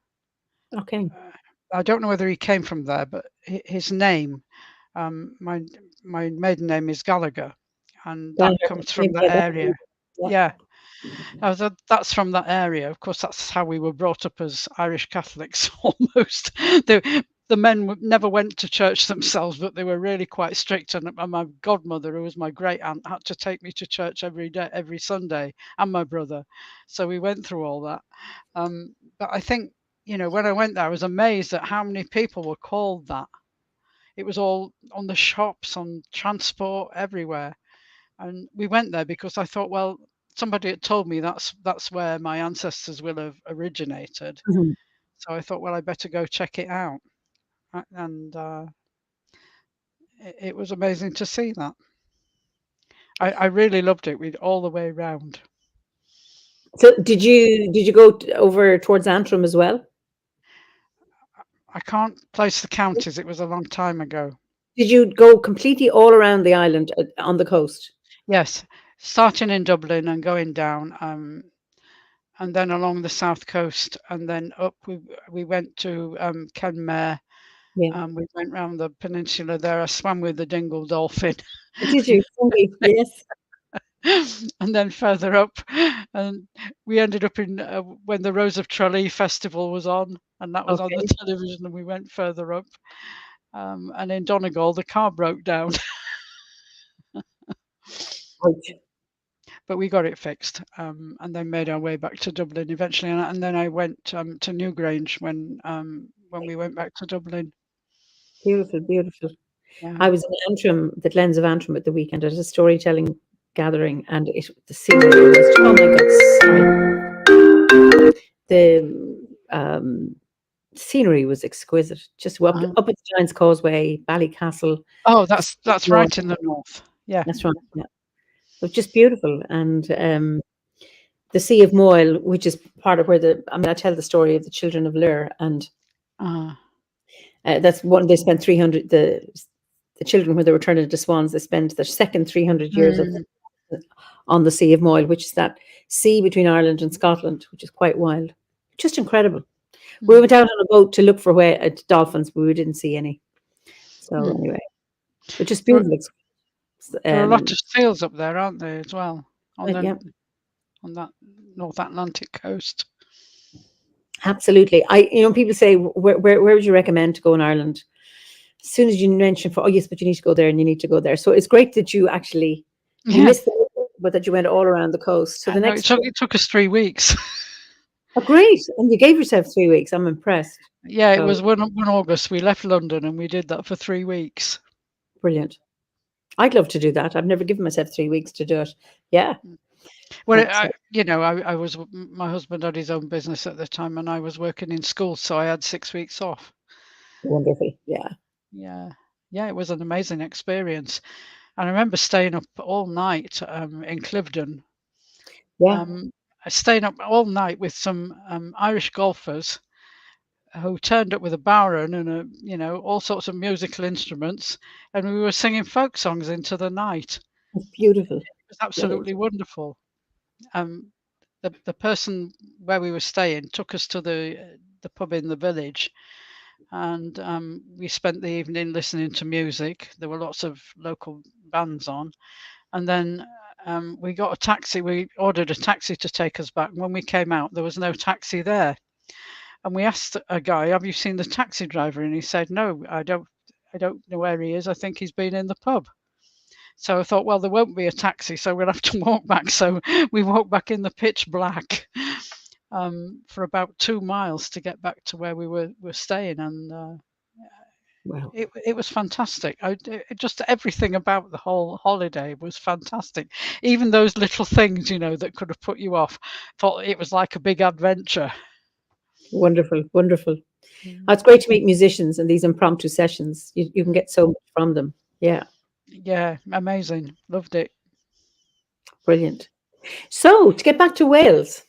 Okay. I don't know whether he came from there, but his name, my maiden name is Gallagher, and that Gallagher. comes from that Yeah, that's area. yeah. Yeah, that's from that area. Of course, that's how we were brought up as Irish Catholics almost. The men never went to church themselves, but they were really quite strict. And my godmother, who was my great aunt, had to take me to church every day, every Sunday, and my brother. So we went through all that. But I think, when I went there, I was amazed at how many people were called that. It was all on the shops, on transport, everywhere. And we went there because I thought, well, somebody had told me that's where my ancestors will have originated. Mhm. So I thought, well, I better go check it out. And it was amazing to see that. I really loved it with all the way round. So did you go over towards Antrim as well? I can't place the counties. It was a long time ago. Did you go completely all around the island on the coast? Yes, starting in Dublin and going down, and then along the south coast, and then up. We went to Kenmare. Yeah. We went round the peninsula there. I swam with the dingle dolphin. Did you? Sunday? Yes. And then further up, and we ended up in when the Rose of Tralee festival was on, and that was on the Okay. television, and we went further up. And in Donegal, the car broke down, Right. but we got it fixed, and then made our way back to Dublin eventually. And then I went to Newgrange when we went back to Dublin. Beautiful, beautiful. Yeah. I was in Antrim, the Glens of Antrim at the weekend at a storytelling gathering, and the scenery was, oh my God, sorry. The scenery was exquisite. Just up Uh, at the Giant's Causeway, Ballycastle. oh, The that's north. right in the north. Yeah. That's right. Yeah, it was just beautiful, and the Sea of Moyle, which is part of where I tell the story of the children of Lir, and Uh, that's one they spent 300 the children when they were turned into swans. They spent their second 300 years of mm, on the Sea of Moyle, which is that sea between Ireland and Scotland, which is quite wild, just incredible. We mm, went out on a boat to look for dolphins, but we didn't see any. So mm. anyway, but just There, beautiful. there are a lot Um, of seals up there, aren't there, as well, on yeah, that North Atlantic coast. absolutely. People say, where would you recommend to go in Ireland? As soon as you mention, oh yes, but you need to go there and you need to go there. So it's great that you Yeah, missed the, but that you went all around the coast. So I the know. next, It took us 3 weeks. oh great, and you gave yourself 3 weeks. I'm impressed. Yeah, it So was 1 August. We left London and we did that for 3 weeks. brilliant. I'd love to do that. I've never given myself 3 weeks to do it. Yeah, Well, that's I was my husband had his own business at the time, and I was working in school, so I had 6 weeks off. wonderful. Yeah, Yeah, yeah, it was an amazing experience. And I remember staying up all night in Cliveden. yeah, Um, Staying up all night with some Irish golfers who turned up with a bowron and all sorts of musical instruments, and we were singing folk songs into the night. it's beautiful. It was Brilliant. absolutely wonderful. Um, the person where we were staying took us to the pub in the village, and we spent the evening listening to music. There were lots of local bands on, and then we got a taxi. We ordered a taxi to take us back. When we came out, there was no taxi there. And we asked a guy, "Have you seen the taxi driver?" And he said, "No, I don't. I don't know where he is. I think he's been in the pub." So I thought, well, there won't be a taxi, so we'll have to walk back. So we walked back in the pitch black for about 2 miles to get back to where we were staying, and Wow, it was fantastic. Just everything about the whole holiday was fantastic. Even those little things, that could have put you off, thought it was like a big adventure. wonderful, wonderful. Mm. It's great to meet musicians in these impromptu sessions. You can Mm. get so much from them. Yeah, Yeah, amazing. Loved it. brilliant. So to get back to Wales.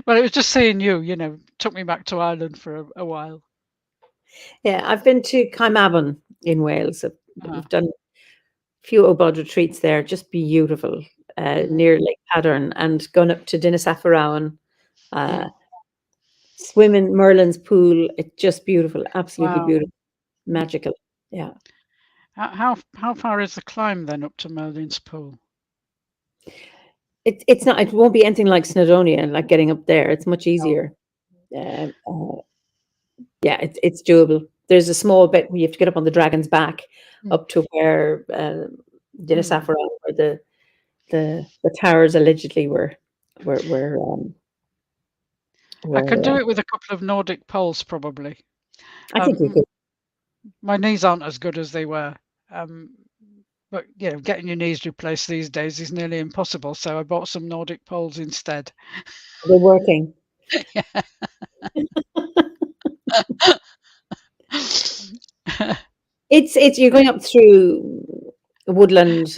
Well, it was just seeing you, took me back to Ireland for a while. Yeah, I've been to Caimabon in Wales. Uh, We've done a few Obod retreats there, just beautiful, mm, near Lake Pattern, and gone up to Dinnasaffarawan Uh, Mm. swim in Merlin's pool. It's just beautiful, absolutely Wow. beautiful, Mm. magical. Yeah. How far is the climb then up to Merlin's Pool? It's not. It won't be anything like Snowdonia, like getting up there. It's much No. easier. Uh, uh, yeah, it's doable. There's a small bit where you have to get up on the dragon's back Mm. up to where Mm. Dinasafra, where the towers allegedly were were um, I can were. do it with a couple of Nordic poles probably. I think you Um, could. my knees aren't as good as they were. Um, but getting your knees replaced these days is nearly impossible. So I bought some Nordic poles instead. They're working. Yeah. It's you're going up through woodland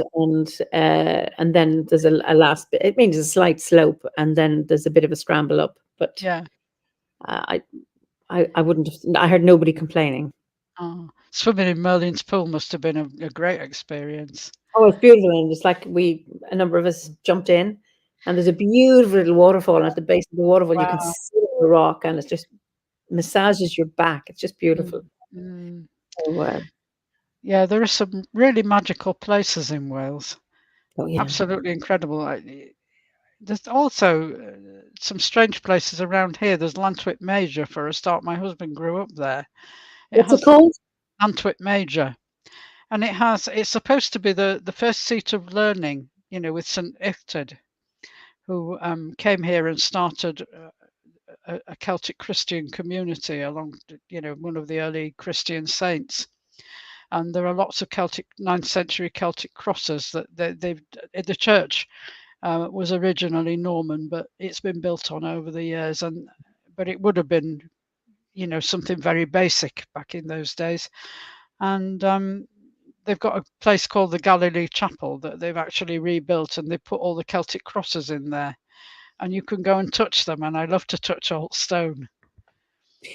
and then there's a last bit. It means a slight slope and then there's a bit of a scramble up. But Yeah. I I wouldn't have. I heard nobody complaining. Oh, swimming in Merlin's Pool must have been a great experience. Oh, it's beautiful, and it's like a number of us jumped in, and there's a beautiful little waterfall. And at the base of the waterfall, you can Wow. see the rock, and it's just massages your back. It's just Mm. beautiful. Mm. So, Yeah, there are some really magical places in Wales. oh yeah, Absolutely incredible. There's also some strange places around here. There's Lantwit Major for a start. My husband grew up there. It what's it has called? Lantwit Major, and it's supposed to be the first seat of learning. With St. Ichtod, who came here and started a Celtic Christian community along, one of the early Christian saints. And there are lots of Celtic 9th century Celtic crosses that they've the church was originally Norman, but it's been built on over the years. But it would have been, something very basic back in those days. And they've got a place called the Galilee Chapel that they've actually rebuilt, and they put all the Celtic crosses in there, and you can go and touch them. And I love to touch old stone.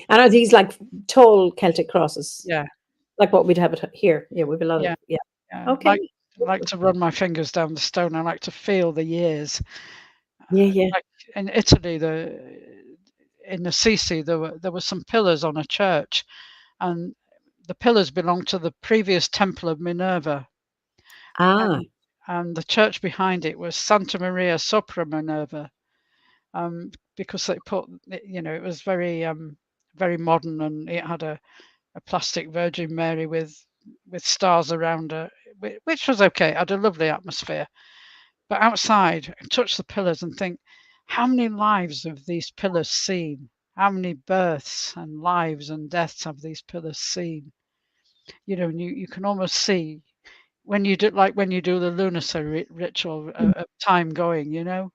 And are these like tall Celtic crosses, Yeah, like what we'd have it here? Yeah, we've a lot of yeah, yeah. yeah. Okay. Like to run my fingers down the stone. I like to feel the years. Yeah, yeah. Like in Italy, in Assisi, there were some pillars on a church, and the pillars belonged to the previous temple of Minerva, Ah, and the church behind it was Santa Maria sopra Minerva, because they put, it was very modern, and it had a plastic Virgin Mary with stars around her, which was okay. It had a lovely atmosphere. But outside, I touch the pillars and think, how many lives have these pillars seen? How many births and lives and deaths have these pillars seen? And you can almost see when you do the lunar ritual of time going, yeah,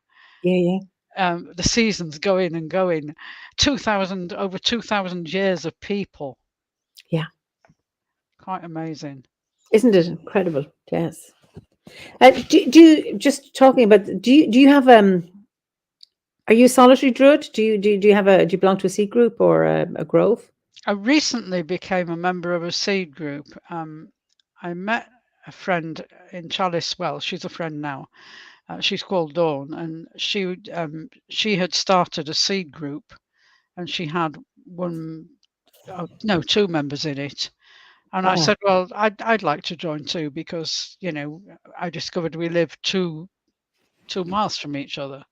yeah, the seasons going and going, 2,000 over 2,000 years of people, yeah. quite amazing. Isn't it incredible? Yes. Do you just talking about? Do you have Are you a solitary druid? Do you have do you belong to a seed group or a grove? I recently became a member of a seed group. I met a friend in Chalice. Well, she's a friend now. She's called Dawn, and she had started a seed group, and she had one, no, two members in it. And I Ah, said, well, I'd like to join too, because I discovered we live two miles from each other,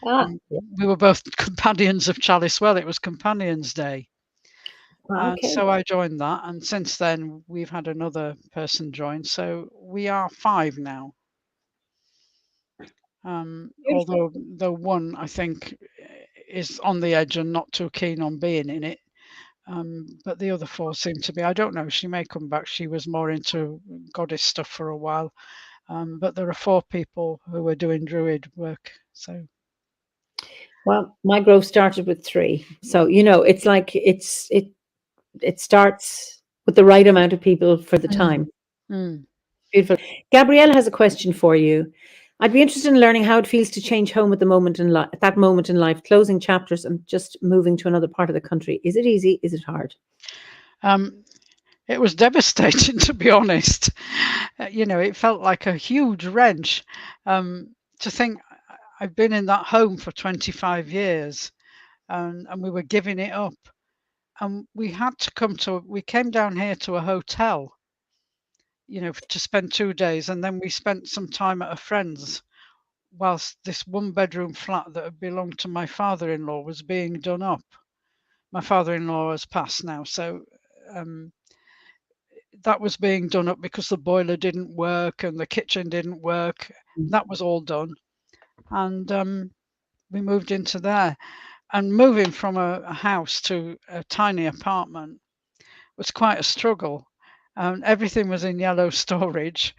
ah, and yeah. we were both companions of Chalice. Well, it was Companions Day. Ah, okay. So I joined that, and since then we've had another person join, so we are five now. Beautiful. Although the one I think is on the edge and not too keen on being in it, but the other four seem to be. I don't know. She may come back. She was more into goddess stuff for a while, but there are four people who are doing druid work. So Well, my growth started with three, so it's like it starts with the right amount of people for the mm, time. mm. Beautiful. Gabrielle has a question for you. I'd be interested in learning how it feels to change home at the moment in life, at that moment in life, closing chapters and just moving to another part of the country. Is it easy? Is it hard? Um, it was devastating, to be honest. It felt like a huge wrench, to think I've been in that home for 25 years, and we were giving it up. And we came down here to a hotel, to spend 2 days, and then we spent some time at a friend's whilst this one-bedroom flat that had belonged to my father-in-law was being done up. My father-in-law has passed now, so um, that was being done up because the boiler didn't work and the kitchen didn't work. That was all done, and we moved into there. And moving from a house to a tiny apartment was quite a struggle. Everything was in yellow storage,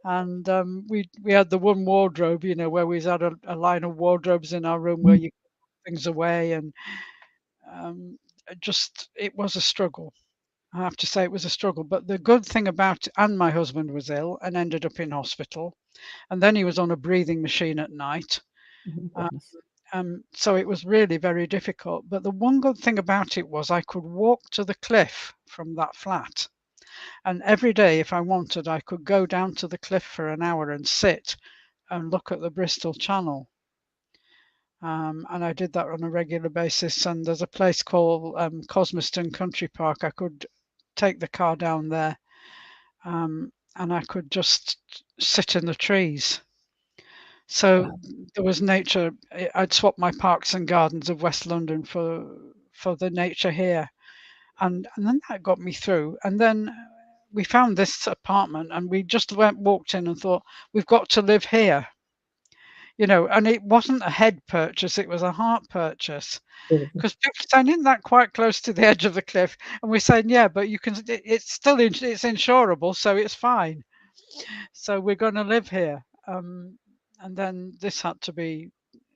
and we had the one wardrobe, where we had a line of wardrobes in our room where you put things away, and it was a struggle. I have to say it was a struggle. But the good thing about it, and my husband was ill and ended up in hospital, and then he was on a breathing machine at night. Goodness. So it was really very difficult. But the one good thing about it was I could walk to the cliff from that flat. And every day, if I wanted, I could go down to the cliff for an hour and sit and look at the Bristol Channel. And I did that on a regular basis. And there's a place called Cosmiston Country Park. I could take the car down there, and I could just sit in the trees. So Wow. there was nature. I'd swap my parks and gardens of West London for the nature here, and then that got me through. And then we found this apartment, and we just walked in and thought, we've got to live here. And it wasn't a head purchase, it was a heart purchase. Beautiful. Because people are saying, isn't that quite close to the edge of the cliff? And we're saying, yeah, but it's still, it's insurable, so it's fine. So we're going to live here. And then this had to be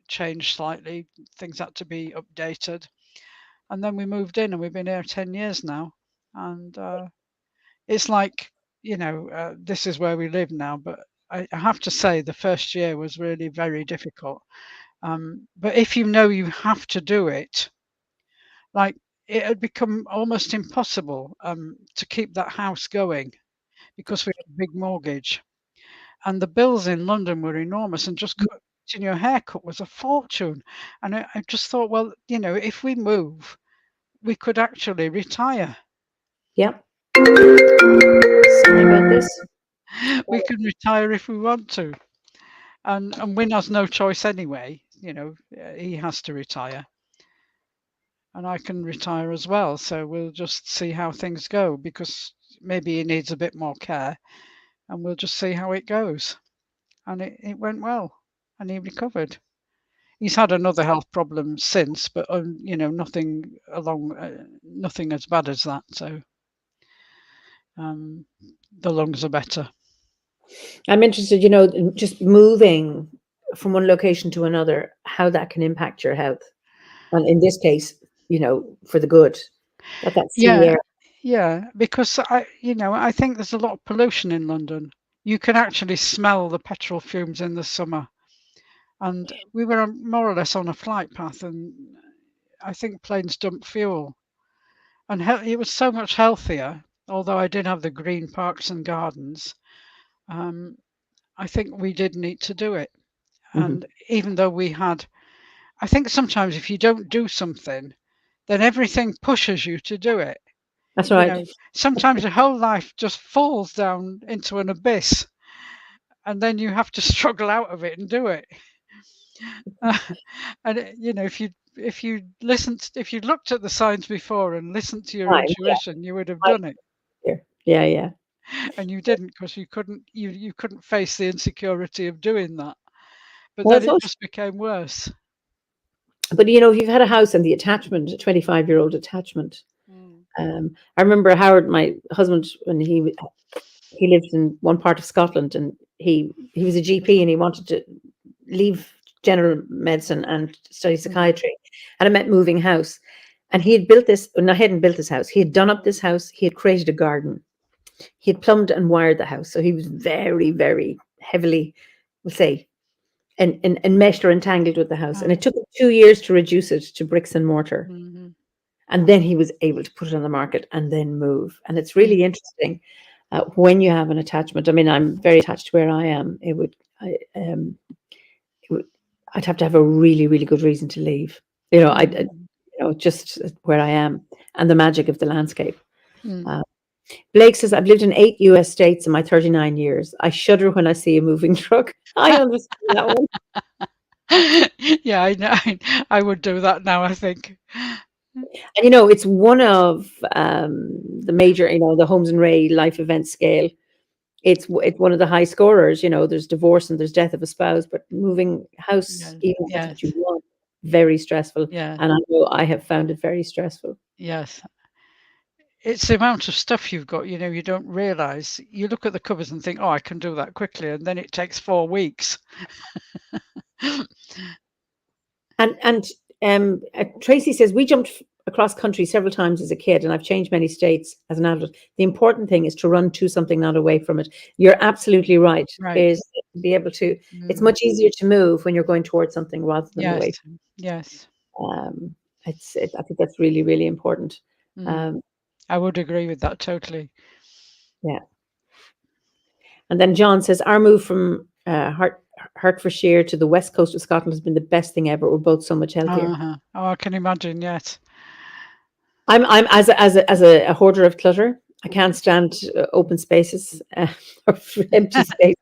changed slightly. Things had to be updated. And then we moved in, and we've been here 10 years now. And it's like, this is where we live now. But I have to say, the first year was really very difficult. But if you have to do it, like it had become almost impossible to keep that house going because we had a big mortgage. And the bills in London were enormous, and just getting your haircut was a fortune. And I just thought, well, if we move, we could actually retire. Yep. Sorry about this. We can retire if we want to. And Win has no choice anyway. He has to retire. And I can retire as well. So we'll just see how things go, because maybe he needs a bit more care, and we'll just see how it goes. And it went well, and he recovered. He's had another health problem since, but nothing as bad as that. So the lungs are better. I'm interested, in just moving from one location to another, how that can impact your health. And in this case, for the good. That's sea air. Yeah, because I think there's a lot of pollution in London. You can actually smell the petrol fumes in the summer. And we were more or less on a flight path, and I think planes dump fuel. And it was so much healthier, although I did have the green parks and gardens. I think we did need to do it. And even though I think sometimes if you don't do something, then everything pushes you to do it. That's right. Sometimes your whole life just falls down into an abyss, and then you have to struggle out of it and do it. And if you looked at the signs before and listened to your intuition, you would have done it. Yeah. And you didn't, because you couldn't face the insecurity of doing that. But Well, then it just became worse. But if you've had a house and the attachment, a 25-year-old attachment. I remember Howard, my husband, when he lived in one part of Scotland, and he was a GP, and he wanted to leave general medicine and study psychiatry, and I meant moving house. And he had built this, no, he hadn't built this house. He had done up this house. He had created a garden. He had plumbed and wired the house. So he was very, very heavily, we'll say, and meshed or entangled with the house. And it took him 2 years to reduce it to bricks and mortar. And then he was able to put it on the market and then move. And it's really interesting when you have an attachment. I mean, I'm very attached to where I am. I'd have to have a really, really good reason to leave. Mm. Just where I am and the magic of the landscape. Mm. Uh, Blake says, I've lived in 8 US states in my 39 years. I shudder when I see a moving truck. I understand that one. Yeah, I know. I would do that now, I think. And it's one of the major, the Holmes and Ray life event scale. It's one of the high scorers. There's divorce and there's death of a spouse, but moving house, Yeah. even if that's what you Yes. want, very stressful. Yeah. And I know I have found it very stressful. Yes. It's the amount of stuff you've got, you don't realize. You look at the covers and think, oh, I can do that quickly. And then it takes 4 weeks. And Tracy says, we jumped across country several times as a kid, and I've changed many states as an adult. The important thing is to run to something, not away from it. You're absolutely right. Right. Is to be able to. It's Mm. much easier to move when you're going towards something rather than Yes. away. Yes. Um, I think that's really, really important. Mm. I would agree with that totally. Yeah. And then John says, our move from Hertfordshire to the west coast of Scotland has been the best thing ever. We're both so much healthier. Oh, I can imagine. Yes. I'm as a hoarder of clutter. I can't stand open spaces or empty space.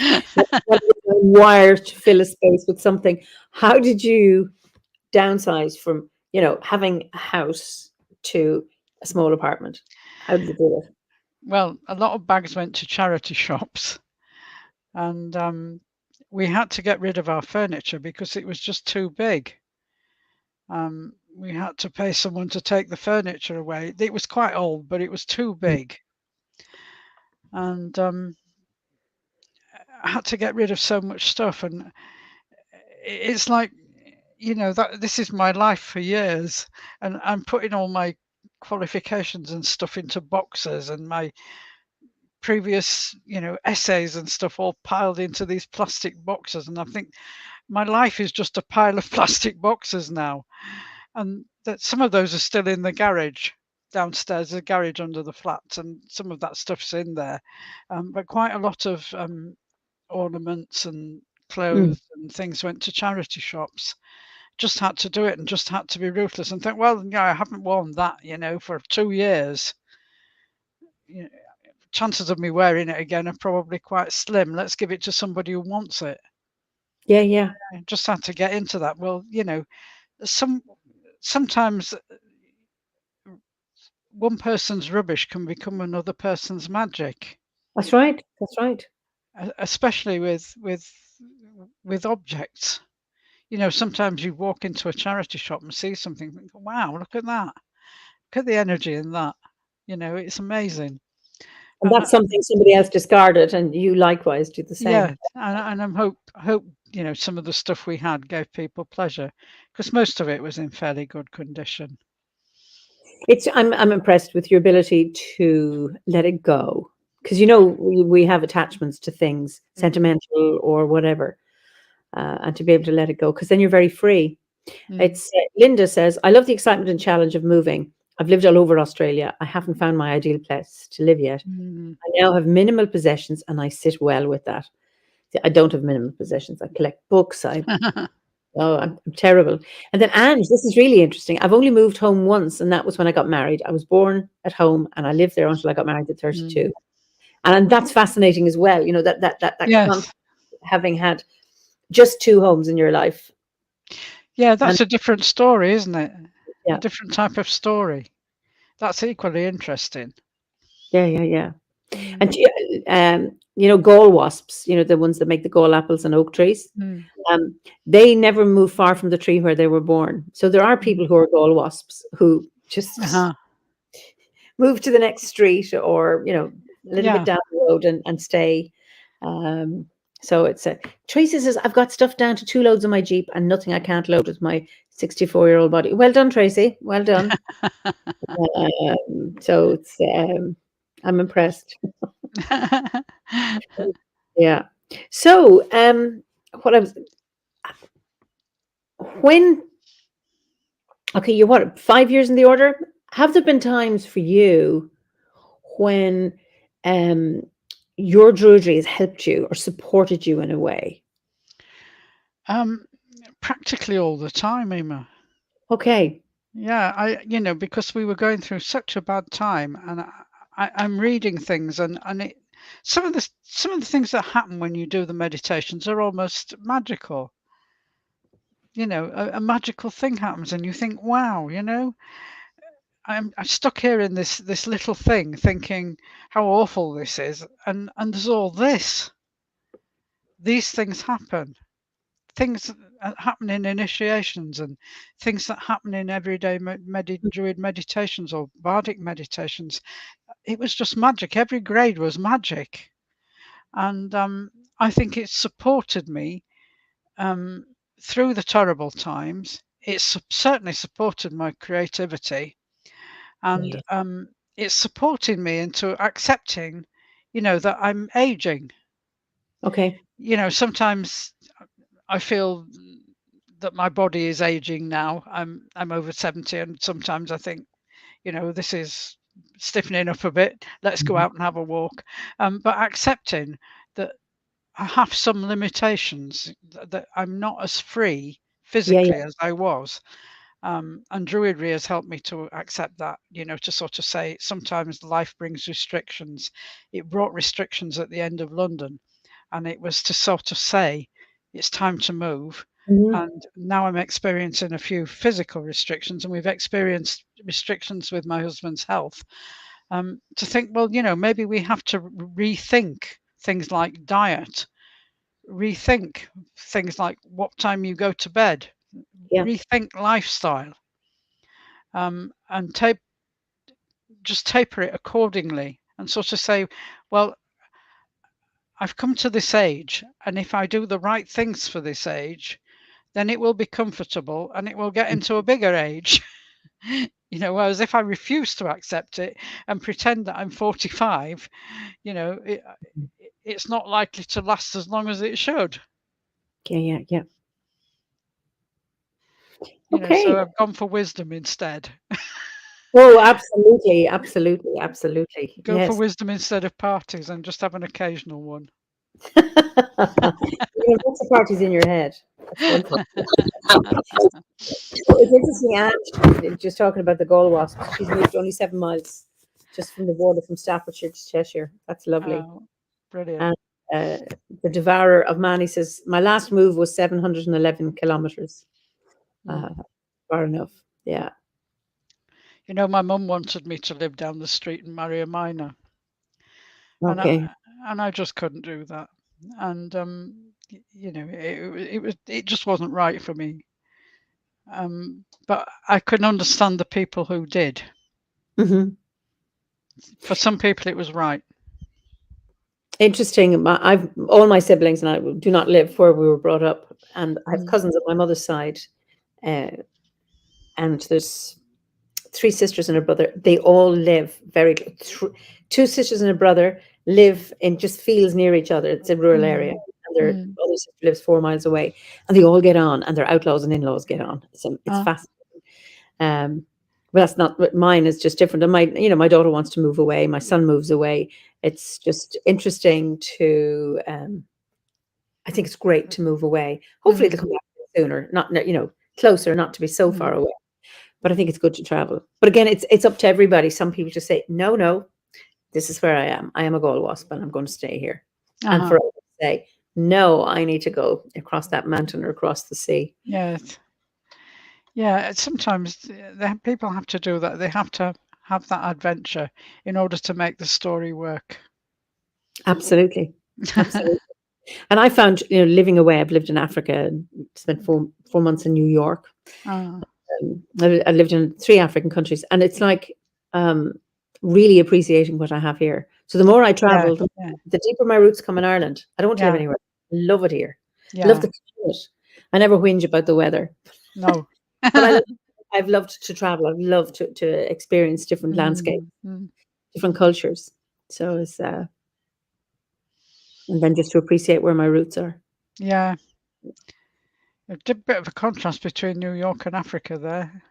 I'm wired to fill a space with something. How did you downsize from having a house to a small apartment? How did you do it? Well, a lot of bags went to charity shops, and we had to get rid of our furniture because it was just too big. We had to pay someone to take the furniture away. It was quite old, but it was too big. And I had to get rid of so much stuff. And it's like, that this is my life for years. And I'm putting all my qualifications and stuff into boxes, and my previous, essays and stuff all piled into these plastic boxes. And I think my life is just a pile of plastic boxes now. And that some of those are still in the garage downstairs, the garage under the flats, and some of that stuff's in there. But quite a lot of ornaments and Mm. clothes and things went to charity shops. Just had to do it and just had to be ruthless and think, well, yeah, I haven't worn that, for 2 years. You know, chances of me wearing it again are probably quite slim. Let's give it to somebody who wants it. Yeah, yeah. I just had to get into that. Well, sometimes one person's rubbish can become another person's magic, That's right. That's right. especially with objects. Sometimes you walk into a charity shop and see something, and think, wow, look at that. Look at the energy in that. It's amazing. And And that's something somebody else discarded, and you likewise do the yeah, same. and I hope some of the stuff we had gave people pleasure, because most of it was in fairly good condition. I'm impressed with your ability to let it go, because we have attachments to things, sentimental or whatever, and to be able to let it go, because then you're very free. Mm. It's Linda says, I love the excitement and challenge of moving. I've lived all over Australia. I haven't found my ideal place to live yet. Mm. I now have minimal possessions, and I sit well with that. See, I don't have minimal possessions. I collect books. I'm terrible. And then Ange, this is really interesting. I've only moved home once, and that was when I got married. I was born at home, and I lived there until I got married at 32. Mm. And that's fascinating as well. That Yes. having had just 2 homes in your life. Yeah, And that's a different story, isn't it? yeah, A different type of story. That's equally interesting. yeah. Mm. And gall wasps, the ones that make the gall apples on oak trees. Mm. They never move far from the tree where they were born. So there are people who are gall wasps who just Uh-huh. move to the next street or a little Yeah. bit down the road and stay. So it's Tracy says, I've got stuff down to 2 loads in my Jeep and nothing I can't load with my 64-year-old body. Well done, Tracy. Well done. So it's I'm impressed. Yeah. So what I was when okay, you're what, 5 years in the order? Have there been times for you when your Druidry has helped you or supported you in a way? Practically all the time, Eiimear. Okay. Yeah, because we were going through such a bad time, and I'm reading things, and some of the things that happen when you do the meditations are almost magical. A magical thing happens, and you think, wow, I'm stuck here in this little thing, thinking how awful this is, and there's all this. These things happen. Things happen in initiations, and things that happen in everyday Druid meditations or Bardic meditations. It was just magic. Every grade was magic, and I think it supported me through the terrible times. It certainly supported my creativity, and Yeah. it's supporting me into accepting, that I'm aging. Okay. Sometimes I feel that my body is aging now. I'm over 70, and sometimes I think, this is stiffening up a bit. Let's go Mhm. out and have a walk. But accepting that I have some limitations, that I'm not as free Yeah. physically Yeah. as I was. And Druidry has helped me to accept that, to sort of say sometimes life brings restrictions. It brought restrictions at the end of London, and it was to sort of say, it's time to move. Mhm. And now I'm experiencing a few physical restrictions, and we've experienced restrictions with my husband's health. To think, well, maybe we have to rethink things like diet, rethink things like what time you go to bed, Yeah. rethink lifestyle, and just taper it accordingly, and sort of say, well, I've come to this age, and if I do the right things for this age, then it will be comfortable and it will get into a bigger age. Whereas if I refuse to accept it and pretend that I'm 45, it's not likely to last as long as it should. Yeah. Yeah. Yeah. So Okay. I've gone for wisdom instead. Oh, absolutely, absolutely, absolutely. Go for Yes. wisdom instead of parties, and just have an occasional one. Lots of parties in your head. That's one thing. So it's interesting, Anne, just talking about the gall wasp. She's moved only 7 miles just from the border from Staffordshire to Cheshire. That's lovely. Oh, brilliant. And uh, the devourer of man, he says, my last move was 711 kilometers. Uh, Mm. far enough. Yeah. My mum wanted me to live down the street and marry a miner, and Okay. I just couldn't do that. And it just wasn't right for me. But I can understand the people who did. Hmm. For some people, it was right. Interesting. I've all my siblings and I do not live where we were brought up, and I have Mm. cousins on my mother's side, uh, and there's three sisters and a brother. They all live two sisters and a brother live in just fields near each other. It's a rural area, Mm. and their Mm. other sister lives 4 miles away, and they all get on, and their outlaws and in-laws get on. So it's Ah, fascinating. But that's not what mine is. Just different. And my daughter wants to move away. My son moves away. It's just interesting to. I think it's great to move away. Hopefully, they'll mm. come back sooner. Not closer, not to be so far Mm. away. But I think it's good to travel. But again, it's up to everybody. Some people just say, no, no, this is where I am. I am a gall wasp, and I'm going to stay here. And Uh-huh. for others to say, no, I need to go across that mountain or across the sea. Yes. Yeah, sometimes people have to do that. They have to have that adventure in order to make the story work. Absolutely, absolutely. And I found, living away. I've lived in Africa and spent 4 months in New York. Ah, I lived in 3 African countries, and it's like really appreciating what I have here. So the more I yeah, travel, yeah, the deeper my roots come in Ireland. I don't want to live yeah, anywhere. Love it here. Love yeah. the climate. I never whinge about the weather, No. but I've loved to travel. I've loved to experience different landscapes, Mm, mm. different cultures. So it's and then just to appreciate where my roots are. Yeah, a bit of a contrast between New York and Africa there.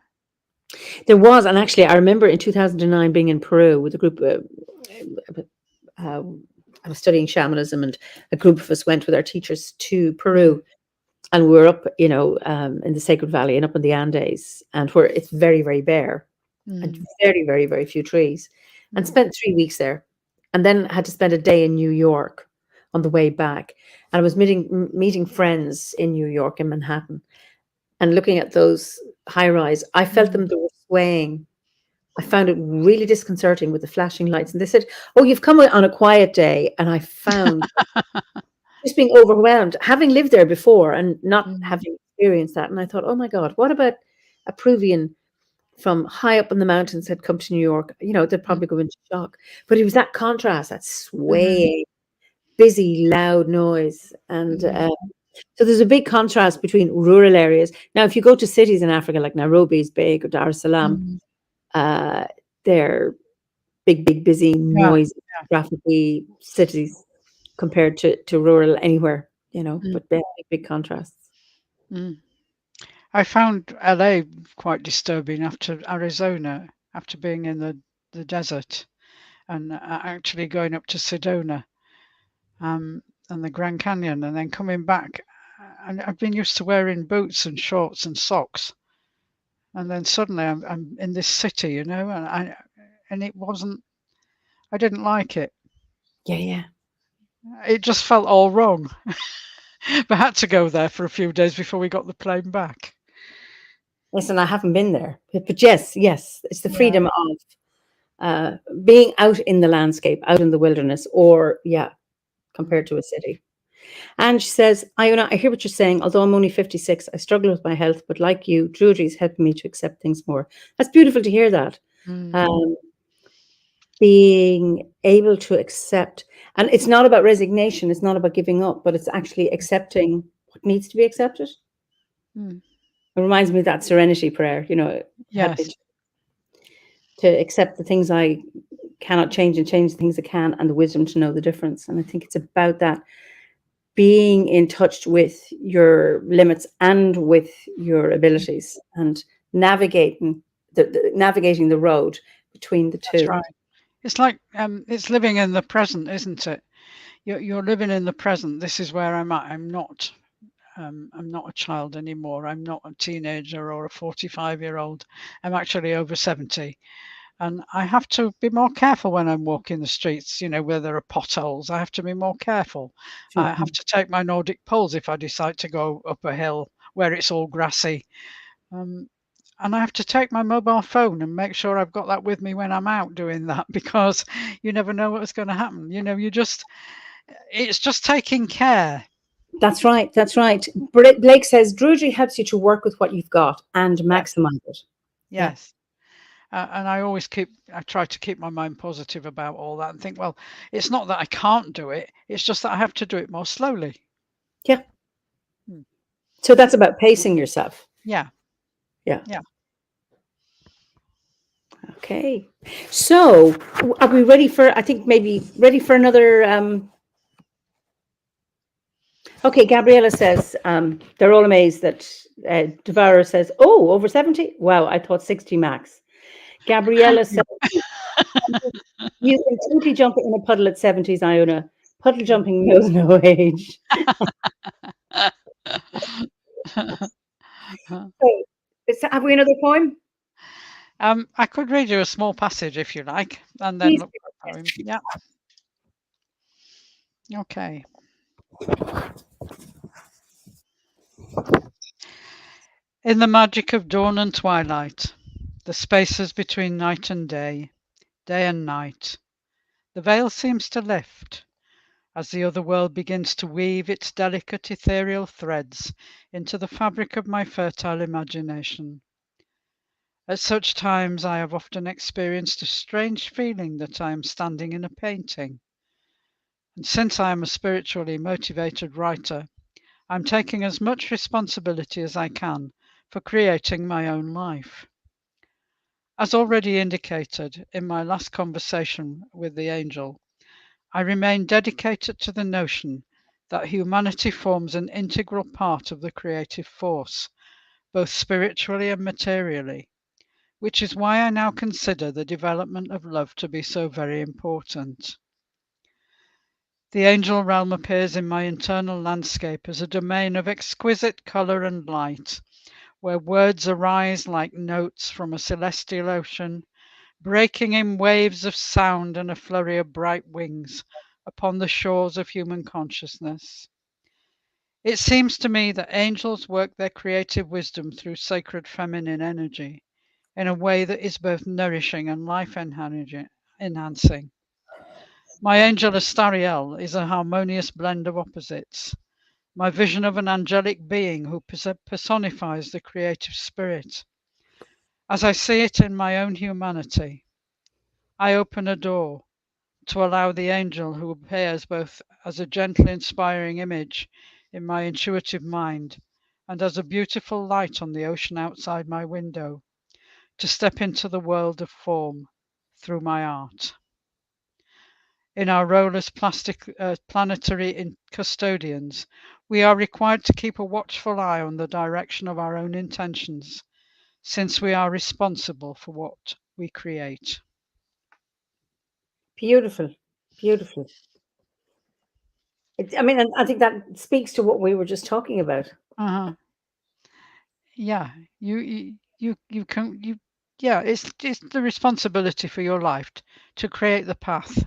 There was, and actually, I remember in 2009 being in Peru with a group. I was studying shamanism, and a group of us went with our teachers to Mm, Peru, and we were up, in the Sacred Valley and up in the Andes, and where it's very, very bare and Mm, very, very, very few trees, and mm, spent 3 weeks there, and then had to spend a day in New York on the way back. And I was meeting friends in New York, in Manhattan, and looking at those high rise. I felt mm. them, they were swaying. I found it really disconcerting with the flashing lights. And they said, "Oh, you've come on a quiet day." And I found just being overwhelmed, having lived there before and not Mm, having experienced that. And I thought, oh my God, what about a Peruvian from high up in the mountains had come to New York? They'd mm, probably go into shock. But it was that contrast, that mhm, swaying, busy, loud noise. And mm, so there's a big contrast between rural areas. Now, if you go to cities in Africa, like Nairobi is big, or Dar es Salaam, mm. uh, they're big, big, busy, Yeah, noisy, yeah. trafficy cities compared to rural anywhere, Mm, but big, big contrasts. mm. I found LA quite disturbing after Arizona, after being in the desert and actually going up to Sedona um, and the Grand Canyon and then coming back. And I've been used to wearing boots and shorts and socks. And then suddenly I'm in this city, and it wasn't, I didn't like it. Yeah, yeah. It just felt all wrong. But I had to go there for a few days before we got the plane back. Listen, I haven't been there, but yes, yes, it's the Yeah. freedom of being out in the landscape, out in the wilderness, or yeah, Mm, compared to a city. And she says, Iona, I hear what you're saying. Although I'm only 56, I struggle with my health, but like you, Druidry's helping me to accept things more. That's beautiful to hear that. mm, Um, Being able to accept, and it's not about resignation, it's not about giving up, but it's actually accepting what needs to be accepted. mm. It reminds me of that serenity prayer, help me Yes, to accept the things I cannot change and change the things I can, and the wisdom to know the difference. And I think it's about that, being in touch with your limits and with your abilities, and navigating navigating the road between the that's two. right. It's like it's living in the present, isn't it? You're living in the present. This is where I'm at. I'm not a child anymore. I'm not a teenager or a 45-year-old. I'm actually over 70. And I have to be more careful when I'm walking the streets, where there are potholes. I have to be more careful. I have to take my Nordic poles if I decide to go up a hill where it's all grassy. Um, and I have to take my mobile phone and make sure I've got that with me when I'm out doing that because you never know what's going to happen. It's just taking care. That's right. That's right. Blake says Druidry helps you to work with what you've got and Yes, maximize it. Yeah. yes. And I try to keep my mind positive about all that and think, well, it's not that I can't do it. It's just that I have to do it more slowly. Yeah. Mm. So that's about pacing yourself. Yeah, Yeah. yeah. Okay. So are we ready for, I think maybe ready for another, okay, Gabriella says, they're all amazed that Devourer says, oh, over 70? Wow, I thought 60 max. Gabriella says, you can totally jump in a puddle at 70s, Iona. Puddle Mm. jumping knows no age. So, have we another poem? I could read you a small passage if you like, and then Please. look for a poem. Yeah. Okay. In the magic of dawn and twilight, the spaces between night and day and night, the veil seems to lift as the other world begins to weave its delicate ethereal threads into the fabric of my fertile imagination. At such times, I have often experienced a strange feeling that I am standing in a painting. And since I am a spiritually motivated writer, I'm taking as much responsibility as I can for creating my own life. As already indicated in my last conversation with the angel, I remain dedicated to the notion that humanity forms an integral part of the creative force, both spiritually and materially, which is why I now consider the development of love to be so very important. The angel realm appears in my internal landscape as a domain of exquisite colour and light, where words arise like notes from a celestial ocean, breaking in waves of sound and a flurry of bright wings upon the shores of human consciousness. It seems to me that angels work their creative wisdom through sacred feminine energy in a way that is both nourishing and life enhancing. My angel Astariel is a harmonious blend of opposites. My vision of an angelic being who personifies the creative spirit. As I see it in my own humanity, I open a door to allow the angel who appears both as a gentle, inspiring image in my intuitive mind and as a beautiful light on the ocean outside my window to step into the world of form through my art. In our role as planetary custodians, we are required to keep a watchful eye on the direction of our own intentions, since we are responsible for what we create. Beautiful, beautiful. I mean, and I think that speaks to what we were just talking about. Uh-huh. Yeah, you can you yeah, it's the responsibility for your life to create the path,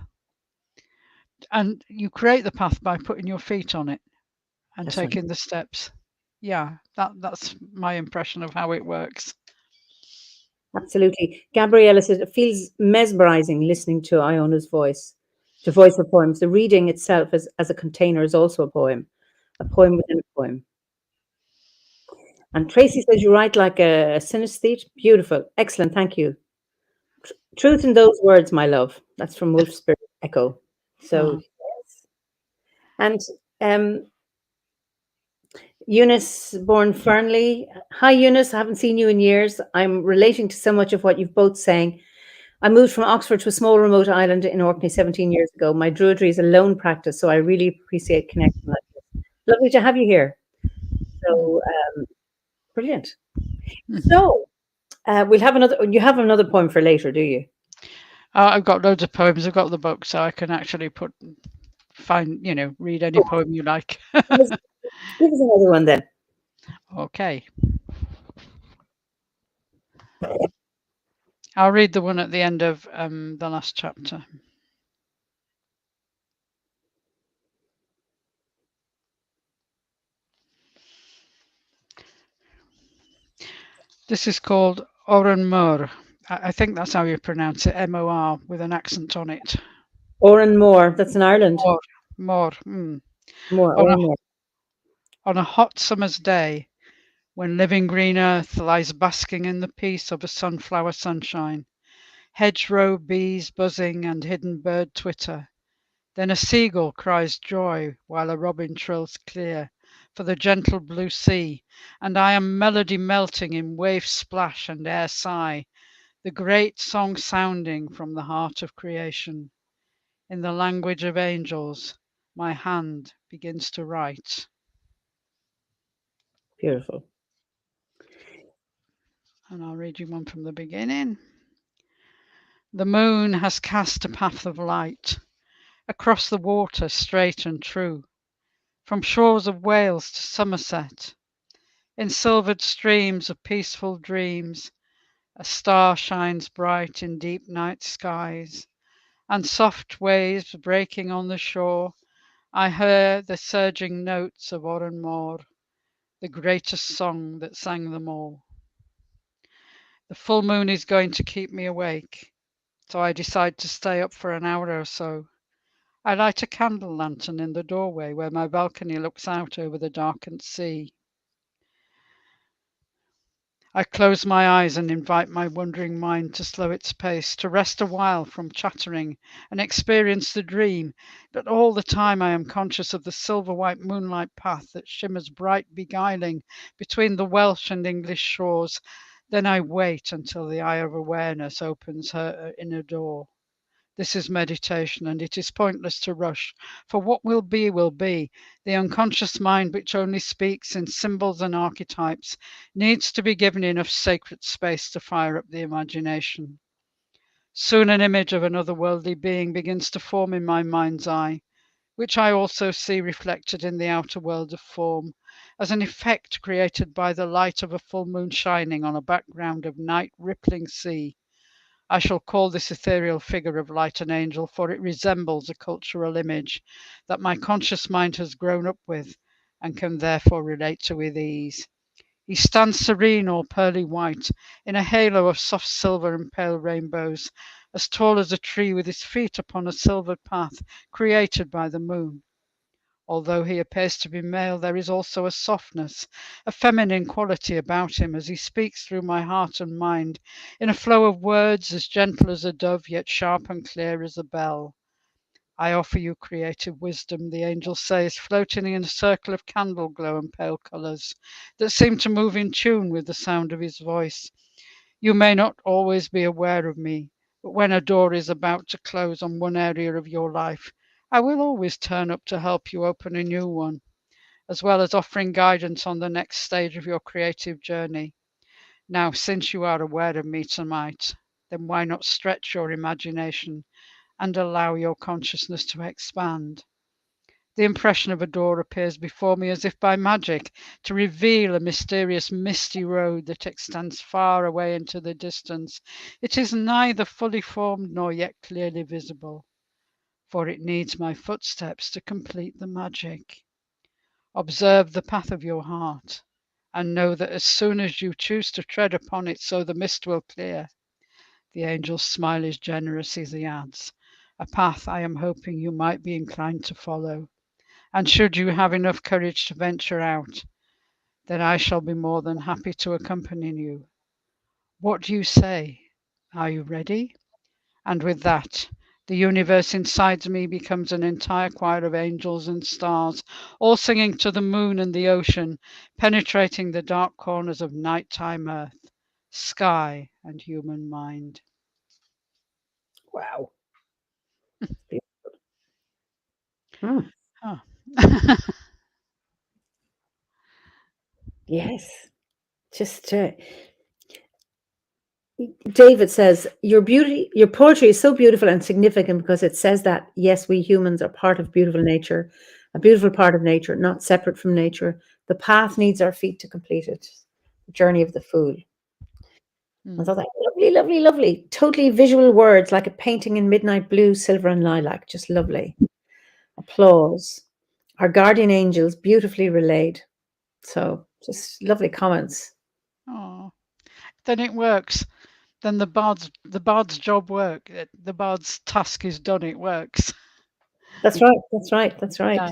and you create the path by putting your feet on it and That's right. taking the steps. Yeah, that's my impression of how it works. Absolutely. Gabriella says it feels mesmerizing listening to Iona's voice, to voice her poems. The reading itself as a container is also a poem within a poem. And Tracy says you write like a synesthete. Beautiful. Excellent. Thank you. Truth in those words, my love. That's from Wolf Spirit Echo. So, Uh, yes. And um, Eunice born Fernley. Hi, Eunice. I haven't seen you in years. I'm relating to so much of what you've both saying. I moved from Oxford to a small remote island in Orkney 17 years ago. My druidry is a lone practice, so I really appreciate connecting like this. Lovely to have you here. So brilliant. So we'll have another. You have another poem for later, do you? I've got loads of poems. I've got the book, so I can actually read any Oh, poem you like. give us another one then. Okay. I'll read the one at the end of the last chapter. This is called Oran Mor. I think that's how you pronounce it, M-O-R, with an accent on it. Oran Moore. That's in Ireland. Mor, Mor. Mm. Moore. On a, Oran Moore. on a hot summer's day, when living green earth lies basking in the peace of a sunflower sunshine, hedgerow bees buzzing and hidden bird twitter, then a seagull cries joy while a robin trills clear for the gentle blue sea, and I am melody melting in wave splash and air sigh, the great song sounding from the heart of creation. In the language of angels, my hand begins to write. Beautiful. And I'll read you one from the beginning. The moon has cast a path of light across the water straight and true, from shores of Wales to Somerset, in silvered streams of peaceful dreams, a star shines bright in deep night skies, and soft waves breaking on the shore, I hear the surging notes of Oran Mor, the greatest song that sang them all. The full moon is going to keep me awake, so I decide to stay up for an hour or so. I light a candle lantern in the doorway where my balcony looks out over the darkened sea. I close my eyes and invite my wandering mind to slow its pace, to rest a while from chattering and experience the dream. But all the time I am conscious of the silver white moonlight path that shimmers bright, beguiling between the Welsh and English shores. Then I wait until the eye of awareness opens her inner door. This is meditation, and it is pointless to rush, for what will be will be. The unconscious mind, which only speaks in symbols and archetypes, needs to be given enough sacred space to fire up the imagination. Soon an image of another worldly being begins to form in my mind's eye, which I also see reflected in the outer world of form, as an effect created by the light of a full moon shining on a background of night rippling sea. I shall call this ethereal figure of light an angel, for it resembles a cultural image that my conscious mind has grown up with and can therefore relate to with ease. He stands serene or pearly white, in a halo of soft silver and pale rainbows, as tall as a tree, with his feet upon a silvered path created by the moon. Although he appears to be male, there is also a softness, a feminine quality about him as he speaks through my heart and mind in a flow of words as gentle as a dove, yet sharp and clear as a bell. I offer you creative wisdom, the angel says, floating in a circle of candle glow and pale colours that seem to move in tune with the sound of his voice. You may not always be aware of me, but when a door is about to close on one area of your life, I will always turn up to help you open a new one, as well as offering guidance on the next stage of your creative journey. Now, since you are aware of me tonight, then why not stretch your imagination and allow your consciousness to expand? The impression of a door appears before me as if by magic, to reveal a mysterious misty road that extends far away into the distance. It is neither fully formed nor yet clearly visible, for it needs my footsteps to complete the magic. Observe the path of your heart, and know that as soon as you choose to tread upon it, so the mist will clear. The angel's smile is generous as he adds, a path I am hoping you might be inclined to follow. And should you have enough courage to venture out, then I shall be more than happy to accompany you. What do you say? Are you ready? And with that, the universe inside me becomes an entire choir of angels and stars, all singing to the moon and the ocean, penetrating the dark corners of nighttime earth, sky, and human mind. Wow. Hmm. Oh. Yes. Just David says your poetry is so beautiful and significant because it says that yes, we humans are part of beautiful nature, a beautiful part of nature, not separate from nature. The path needs our feet to complete it. The journey of the fool. I thought that lovely, lovely, lovely. Totally visual words like a painting in midnight blue, silver, and lilac. Just lovely. Applause. Our guardian angels beautifully relayed. So just lovely comments. Oh. Then it works. Then the bard's job work. The bard's task is done. It works. That's right. That's right. That's right. Yeah.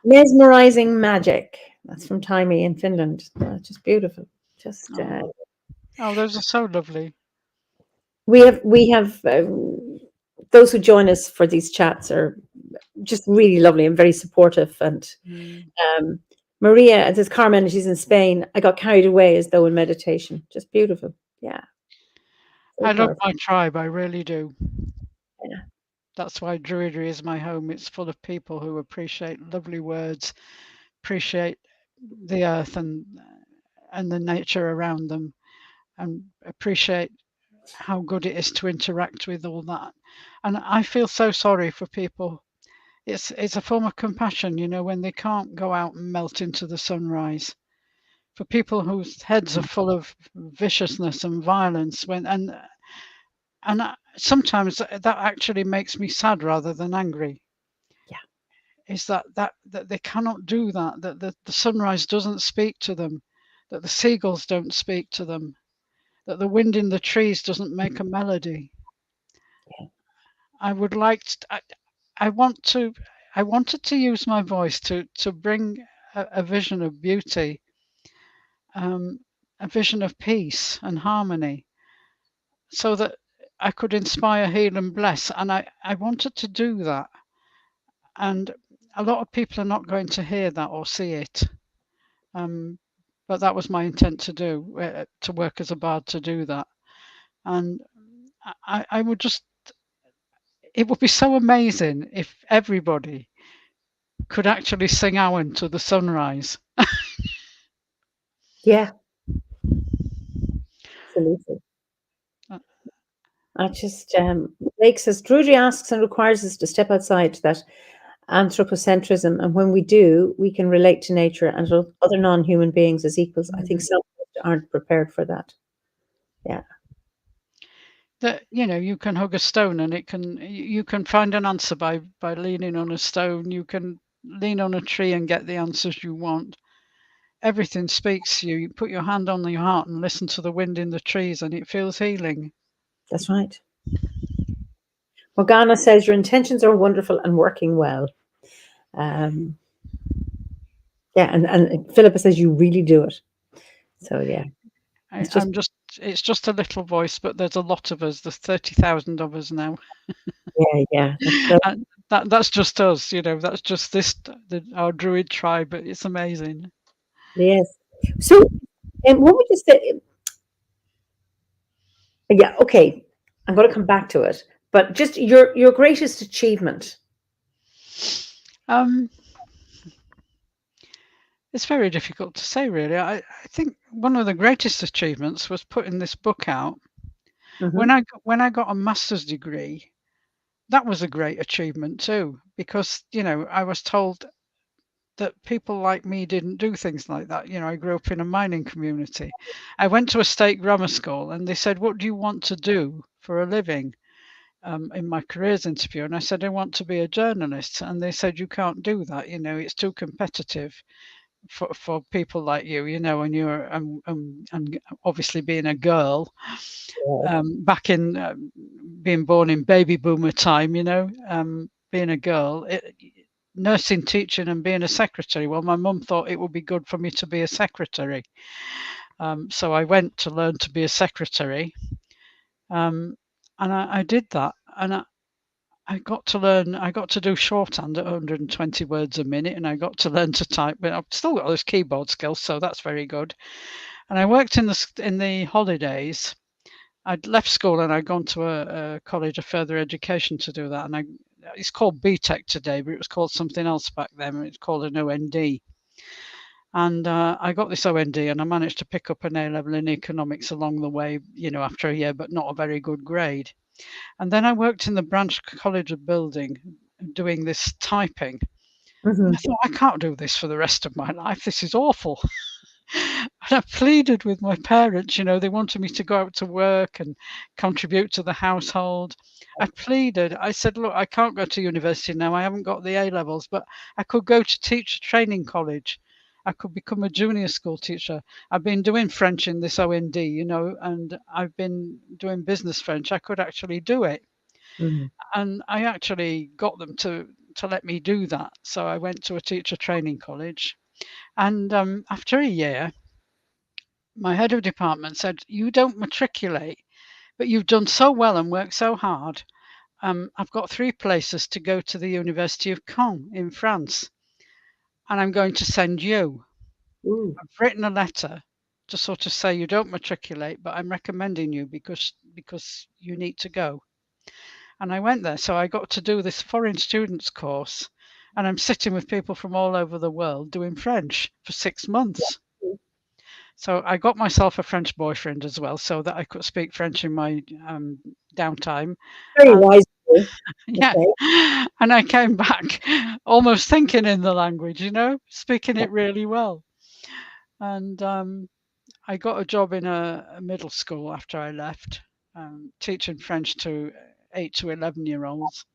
Mesmerizing magic. That's from Taimi in Finland. Just beautiful. Just Oh. Oh, those are so lovely. we have those who join us for these chats are just really lovely and very supportive. And Mm. um, Maria, this Carmen, she's in Spain. I got carried away as though in meditation. Just beautiful. Yeah, so I love powerful. my tribe. I really do. Yeah. That's why Druidry is my home. It's full of people who appreciate lovely words, appreciate the earth and the nature around them, and appreciate how good it is to interact with all that. And I feel so sorry for people. It's a form of compassion, when they can't go out and melt into the sunrise. For people whose heads are full of viciousness and violence, sometimes that actually makes me sad rather than angry. Yeah. Is that they cannot do that, that the sunrise doesn't speak to them, that the seagulls don't speak to them, that the wind in the trees doesn't make a melody. Yeah. I would like to, I want to I wanted to use my voice to bring a vision of beauty, um, a vision of peace and harmony, so that I could inspire, heal, and bless. And I wanted to do that. And a lot of people are not going to hear that or see it. Um, but that was my intent to do, to work as a bard to do that. And I would just, it would be so amazing if everybody could actually sing Awen to the sunrise. Yeah. Absolutely. I just, Blake says, Druidry asks and requires us to step outside that anthropocentrism, and when we do, we can relate to nature and other non-human beings as equals. I think some aren't prepared for that. Yeah, That you can hug a stone and you can find an answer by leaning on a stone. You can lean on a tree and get the answers you want. Everything speaks to you. You put your hand on your heart and listen to the wind in the trees, and it feels healing. that's right. Morgana says your intentions are wonderful and working well. Um, yeah, and Philippa says you really do it. So yeah, it's just It's just a little voice, but there's a lot of us. There's 30,000 of us now. yeah. And that's just us, that's just our druid tribe. But it's amazing. Yes. So, and what would you say? Yeah, okay. I'm going to come back to it, but just your greatest achievement. It's very difficult to say, really. I think one of the greatest achievements was putting this book out. When I got a master's degree, that was a great achievement too, because I was told that people like me didn't do things like that. I grew up in a mining community. I went to a state grammar school, and they said, "What do you want to do for a living?" In my careers interview, and I said, "I want to be a journalist," and they said, "You can't do that. It's too competitive for people like you, and you're and obviously being a girl, back in being born in baby boomer time, being a girl, nursing, teaching, and being a secretary. Well, my mum thought it would be good for me to be a secretary, so I went to learn to be a secretary, and I did that, and I got to learn. I got to do shorthand at 120 words a minute, and I got to learn to type. But I've still got those keyboard skills, so that's very good. And I worked in the holidays. I'd left school and I'd gone to a college of further education to do that. And it's called BTEC today, but it was called something else back then. It's called an OND. And I got this OND, and I managed to pick up an A level in economics along the way, after a year, but not a very good grade. And then I worked in the Branch College of Building doing this typing. And I thought, I can't do this for the rest of my life. This is awful. And I pleaded with my parents, they wanted me to go out to work and contribute to the household. I pleaded. I said, look, I can't go to university now. I haven't got the A levels, but I could go to teacher training college. I could become a junior school teacher. I've been doing French in this OND, and I've been doing business French. I could actually do it. And I actually got them to let me do that. So I went to a teacher training college. And after a year, my head of department said, "You don't matriculate, but you've done so well and worked so hard. I've got 3 places to go to the University of Caen in France, and I'm going to send you. I've written a letter to sort of say you don't matriculate, but I'm recommending you because you need to go." And I went there. So I got to do this foreign students course, and I'm sitting with people from all over the world doing French for 6 months. So I got myself a French boyfriend as well, so that I could speak French in my downtime. Very wise. Yeah. And I came back almost thinking in the language, speaking it really well. And I got a job in a middle school after I left, teaching French to 8 to 11-year-olds.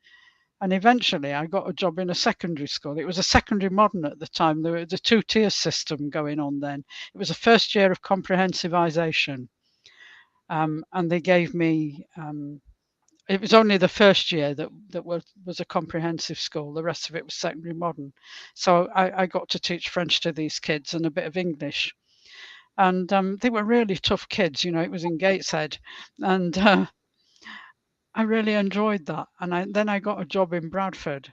And eventually I got a job in a secondary school. It was a secondary modern at the time. There was a 2-tier system going on then. It was a first year of comprehensivization. And they gave me, it was only the first year that was a comprehensive school. The rest of it was secondary modern. So I got to teach French to these kids and a bit of English. And they were really tough kids. It was in Gateshead. And I really enjoyed that. And then I got a job in Bradford,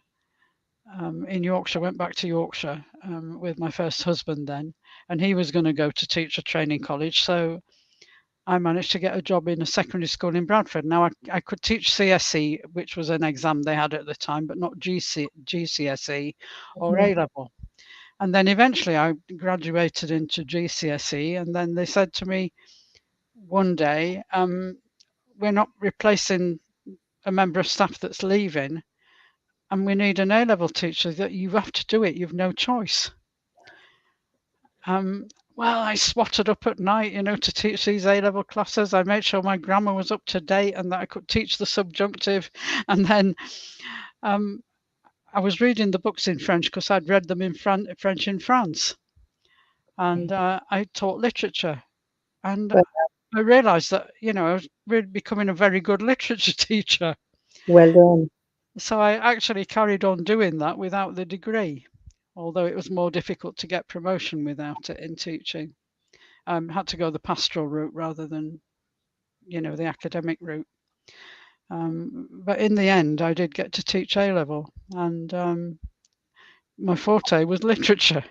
in Yorkshire. Went back to Yorkshire with my first husband then, and he was going to go to teacher training college. So I managed to get a job in a secondary school in Bradford. Now I could teach CSE, which was an exam they had at the time, but not GCSE or A level. And then eventually I graduated into GCSE, and then they said to me one day, we're not replacing a member of staff that's leaving, and we need an A-level teacher, that you have to do it. You've no choice. Well, I swatted up at night, to teach these A-level classes. I made sure my grammar was up to date and that I could teach the subjunctive. And then I was reading the books in French because I'd read them in French in France. And I taught literature. And Well, I realised that, I was really becoming a very good literature teacher. well done. So I actually carried on doing that without the degree, although it was more difficult to get promotion without it in teaching. Had to go the pastoral route rather than, the academic route. But in the end, I did get to teach A-level, and my forte was literature.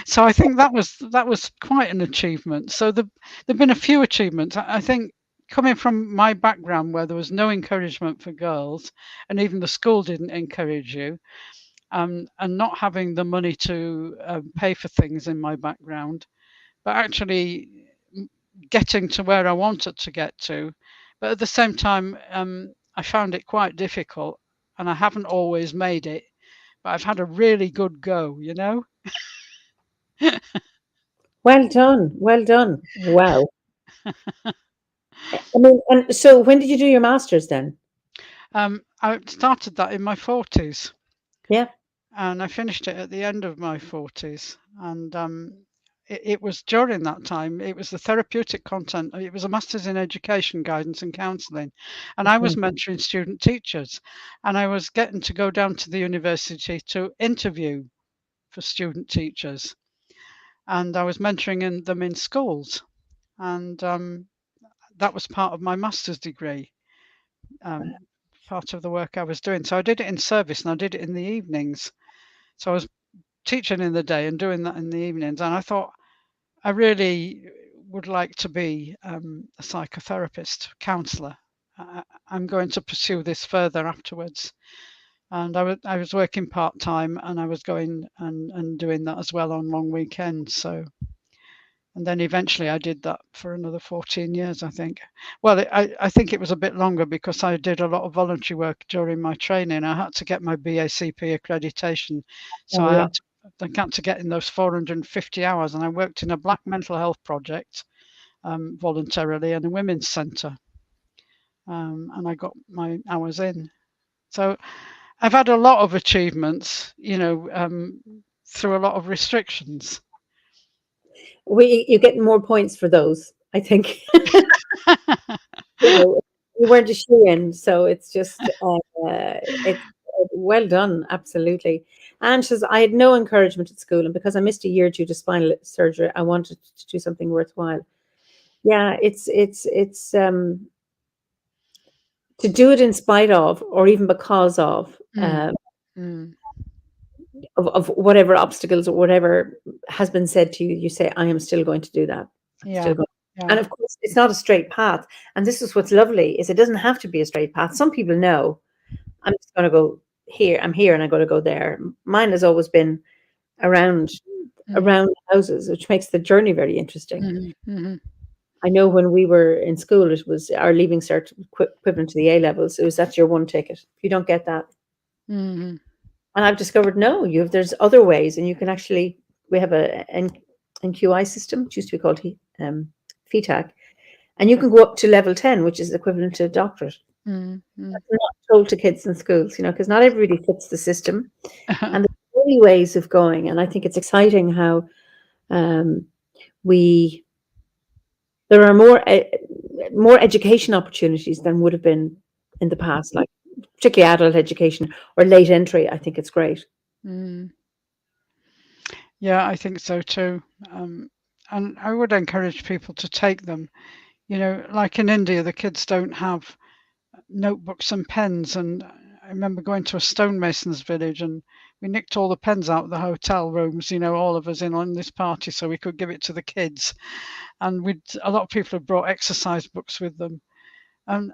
So I think that was quite an achievement. So there've been a few achievements. I think, coming from my background, where there was no encouragement for girls, and even the school didn't encourage you, and not having the money to pay for things in my background, but actually getting to where I wanted to get to. But at the same time, I found it quite difficult, and I haven't always made it, but I've had a really good go, Well done. Well done. Wow. I mean, and so when did you do your master's then? I started that in my 40s. Yeah. And I finished it at the end of my 40s. And it was during that time, it was the therapeutic content. It was a master's in education, guidance and counselling. And I was mentoring student teachers. And I was getting to go down to the university to interview for student teachers. And I was mentoring them in schools. And that was part of my master's degree, part of the work I was doing. So I did it in service, and I did it in the evenings. So I was teaching in the day and doing that in the evenings. And I thought, I really would like to be a psychotherapist, counsellor. I'm going to pursue this further afterwards. And I was working part-time, and I was going and doing that as well on long weekends. So, and then eventually I did that for another 14 years, I think. Well, I think it was a bit longer because I did a lot of voluntary work during my training. I had to get my BACP accreditation. So Oh, yeah. I got to get in those 450 hours, and I worked in a black mental health project voluntarily in a women's centre, and I got my hours in. So I've had a lot of achievements, through a lot of restrictions. You get more points for those, I think. You weren't a shoe-in, so it's just it's well done, absolutely. And she says, I had no encouragement at school, and because I missed a year due to spinal surgery, I wanted to do something worthwhile. Yeah, it's to do it in spite of, or even because of, Mm. of whatever obstacles or whatever has been said to you. You say, I am still going to do that. I'm still Yeah, going. And yeah. of course, it's not a straight path. And this is what's lovely, is it doesn't have to be a straight path. Some people know, I'm just going to go here. I'm here, and I'm going to go there. Mine has always been around houses, which makes the journey very interesting. I know when we were in school, it was our leaving cert equivalent to the A levels. It was, that's your one ticket. If you don't get that, and I've discovered, no, there's other ways, and you can actually, we have a NQI system, which used to be called FETAC, and you can go up to level 10, which is equivalent to a doctorate. That's not told to kids in schools, because not everybody fits the system, and there's many ways of going. And I think it's exciting how there are more education opportunities than would have been in the past, like particularly adult education or late entry. I think it's great. Yeah, I think so too. And I would encourage people to take them. Like in India, the kids don't have notebooks and pens. And I remember going to a stonemasons village, and we nicked all the pens out of the hotel rooms, all of us in on this party, so we could give it to the kids. And a lot of people had brought exercise books with them. And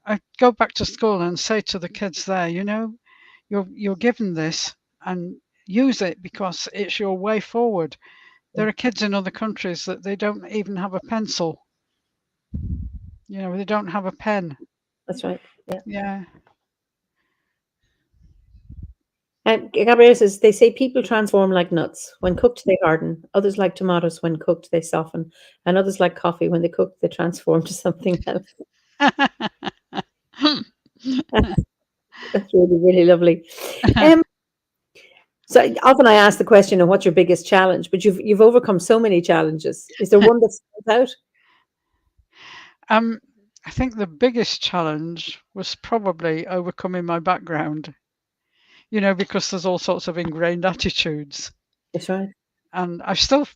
I go back to school and say to the kids there, you're given this, and use it, because it's your way forward. There are kids in other countries that they don't even have a pencil. You know, they don't have a pen. That's right. Yeah. Yeah. And Gabrielle says they say people transform like nuts. When cooked, they harden. Others like tomatoes. When cooked, they soften. And others like coffee. When they cook, they transform to something else. That's really, really lovely. Um, so often I ask the question of what's your biggest challenge, but you've overcome so many challenges. Is there one that stands out? um, I think the biggest challenge was probably overcoming my background, you know, because there's all sorts of ingrained attitudes. That's right. And I still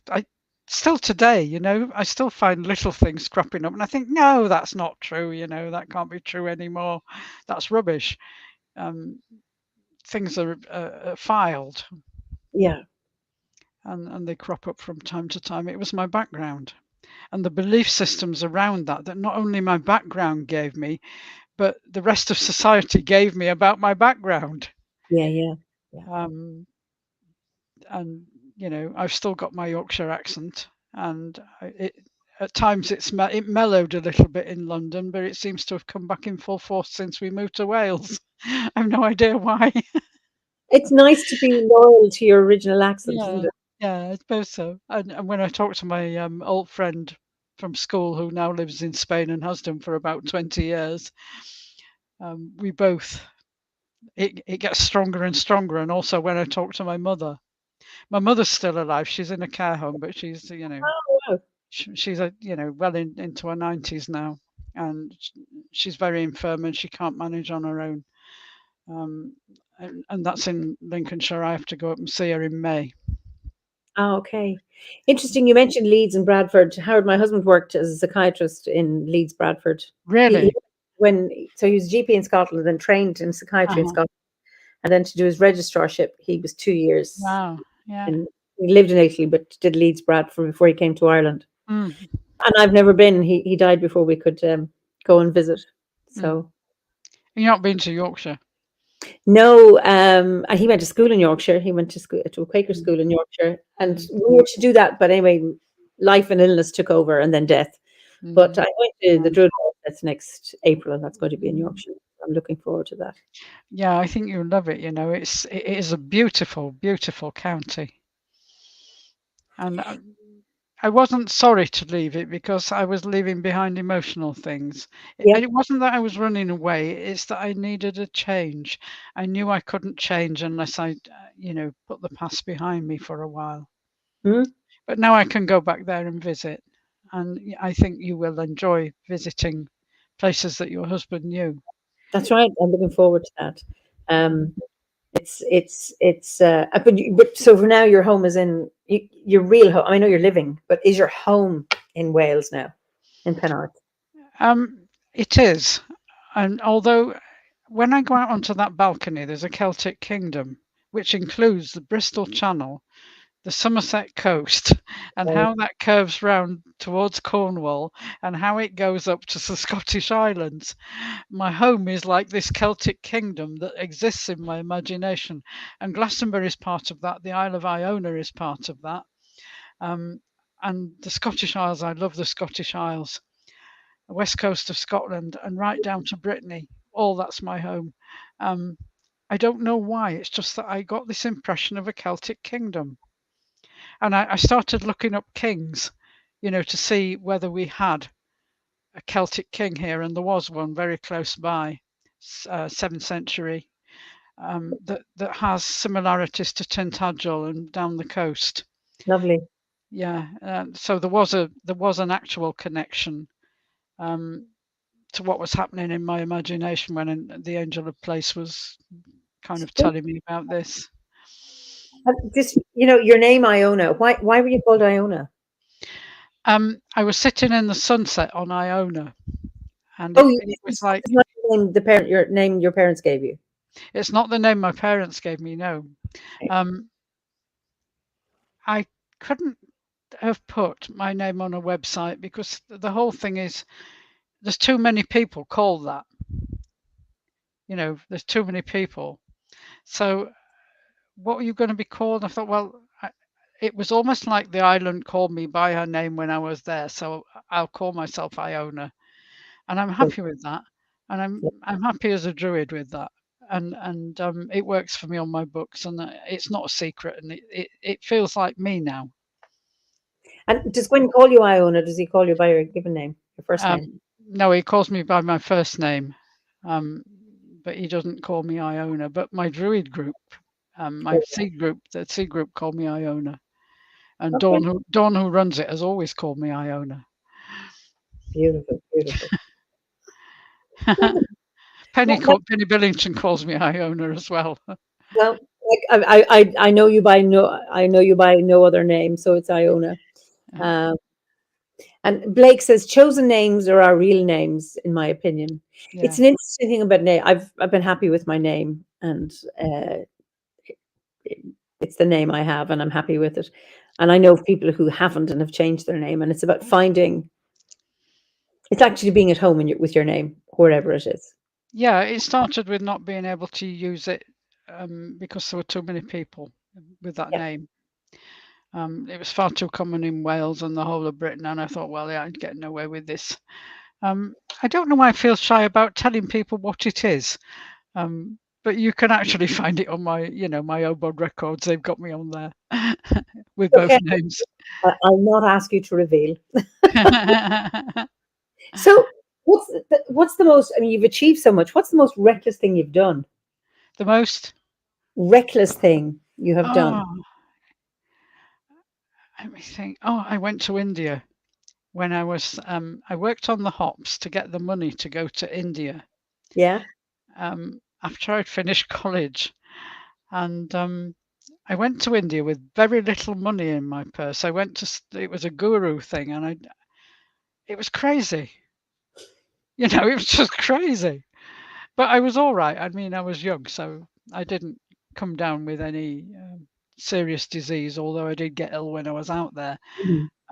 today, you know, I still find little things cropping up and I think, no, that's not true, you know, that can't be true anymore. That's rubbish. Um, things are filed Yeah. and they crop up from time to time. It was my background and the belief systems around that, that not only my background gave me, but the rest of society gave me about my background. Yeah. Yeah. Yeah. Um, and you know, I've still got my Yorkshire accent, and at times it mellowed a little bit in London, but it seems to have come back in full force since we moved to Wales. I've no idea why. It's nice to be loyal to your original accent, isn't Yeah, it? yeah, I suppose so. And when I talk to my old friend from school who now lives in Spain and has done for about 20 years, we both it gets stronger and stronger. And also when I talk to my mother's still alive. She's in a care home, but she's, you know, Oh, wow. she's a, you know, well into her 90s now, and she's very infirm and she can't manage on her own. Um, and that's in Lincolnshire. I have to go up and see her in May. Ah, okay. Interesting. You mentioned Leeds and Bradford. Howard, my husband worked as a psychiatrist in Leeds, Bradford. He Really? when so he was a GP in Scotland and trained in psychiatry in Uh-huh. Scotland. And then to do his registrarship, he was 2 years Wow. Yeah. in. He lived in Italy, but did Leeds, Bradford before he came to Ireland. Mm, And I've never been. He died before we could go and visit. mm. So You've not been to Yorkshire? no, and he went to school in Yorkshire. He went to school to a Quaker Mm, school in Yorkshire, and mm, we were to do that. But anyway, life and illness took over, and then death. But mm, I'm going to the mm, Druid Hall. That's next April, and that's going to be in mm. Yorkshire. I'm looking forward to that. Yeah, I think you'll love it. You know, it is a beautiful, beautiful county, and I wasn't sorry to leave it because I was leaving behind emotional things. Yeah. It wasn't that I was running away, it's that I needed a change. I knew I couldn't change unless I, you know, put the past behind me for a while. Mhm. But now I can go back there and visit. And I think you will enjoy visiting places that your husband knew. That's right. I'm looking forward to that. Um, but so for now, your home is in your real home. I know you're living, but is your home in Wales now, in Penarth? It is. And although when I go out onto that balcony, there's a Celtic kingdom, which includes the Bristol Channel, the Somerset coast, and Right. how that curves round towards Cornwall and how it goes up to the Scottish Islands. My home is like this Celtic kingdom that exists in my imagination. And Glastonbury is part of that. The Isle of Iona is part of that. Um, and the Scottish Isles, I love the Scottish Isles, the west coast of Scotland, and right down to Brittany. All that's my home. Um, I don't know why. It's just that I got this impression of a Celtic kingdom. And I started looking up kings, you know, to see whether we had a Celtic king here, and there was one very close by, 7th century, that has similarities to Tintagel and down the coast. Lovely. Yeah, so there was an actual connection um, to what was happening in my imagination when the Angel of Place was kind of telling me about this. Just your name Iona. Why were you called Iona? I was sitting in the sunset on Iona, and Oh, it this was like is not the name your name your parents gave you. it's not the name my parents gave me. No, Okay. um, I couldn't have put my name on a website because the whole thing is there's too many people called that. You know, there's too many people. So what are you going to be called? I thought, well, it was almost like the island called me by her name when I was there, so I'll call myself Iona. and I'm Good. happy with that, and Yeah. I'm happy as a druid with that, and it works for me on my books, and it's not a secret, and it feels like me now. And does Gwen call you Iona? Does he call you by your given name, your first name? No, he calls me by my first name, um, but he doesn't call me Iona. But my druid group, my Oh, seed group, the seed group called me Iona, and okay. Dawn, who runs it, has always called me Iona. Beautiful, beautiful. Well, Penny Billington calls me Iona as well. well, like I know you by no other name, so it's Iona. Um, and Blake says chosen names are our real names, in my opinion. It's Yeah. an interesting thing about name. I've been happy with my name, and it, it's the name I have, and I'm happy with it. And I know people who haven't and have changed their name, and it's about finding. It's actually being at home with your name, wherever it is. Yeah, it started with not being able to use it because there were too many people with that Yeah. name. It was far too common in Wales and the whole of Britain, and I thought, well, yeah, I'd get nowhere with this. I don't know why I feel shy about telling people what it is, but you can actually find it on my, my OBOD records. They've got me on there with both Okay. names. I'll not ask you to reveal. The So, what's the most? I mean, you've achieved so much. What's the most reckless thing you've done? most, Reckless thing you have done? oh, let me think. Oh, I went to India when I worked on the hops to get the money to go to India Yeah. after I'd finished college. And I went to India with very little money in my purse. It was a guru thing, and it was crazy. It was just crazy. But I was all right. I mean, I was young, so I didn't come down with any serious disease, although I did get ill when I was out there.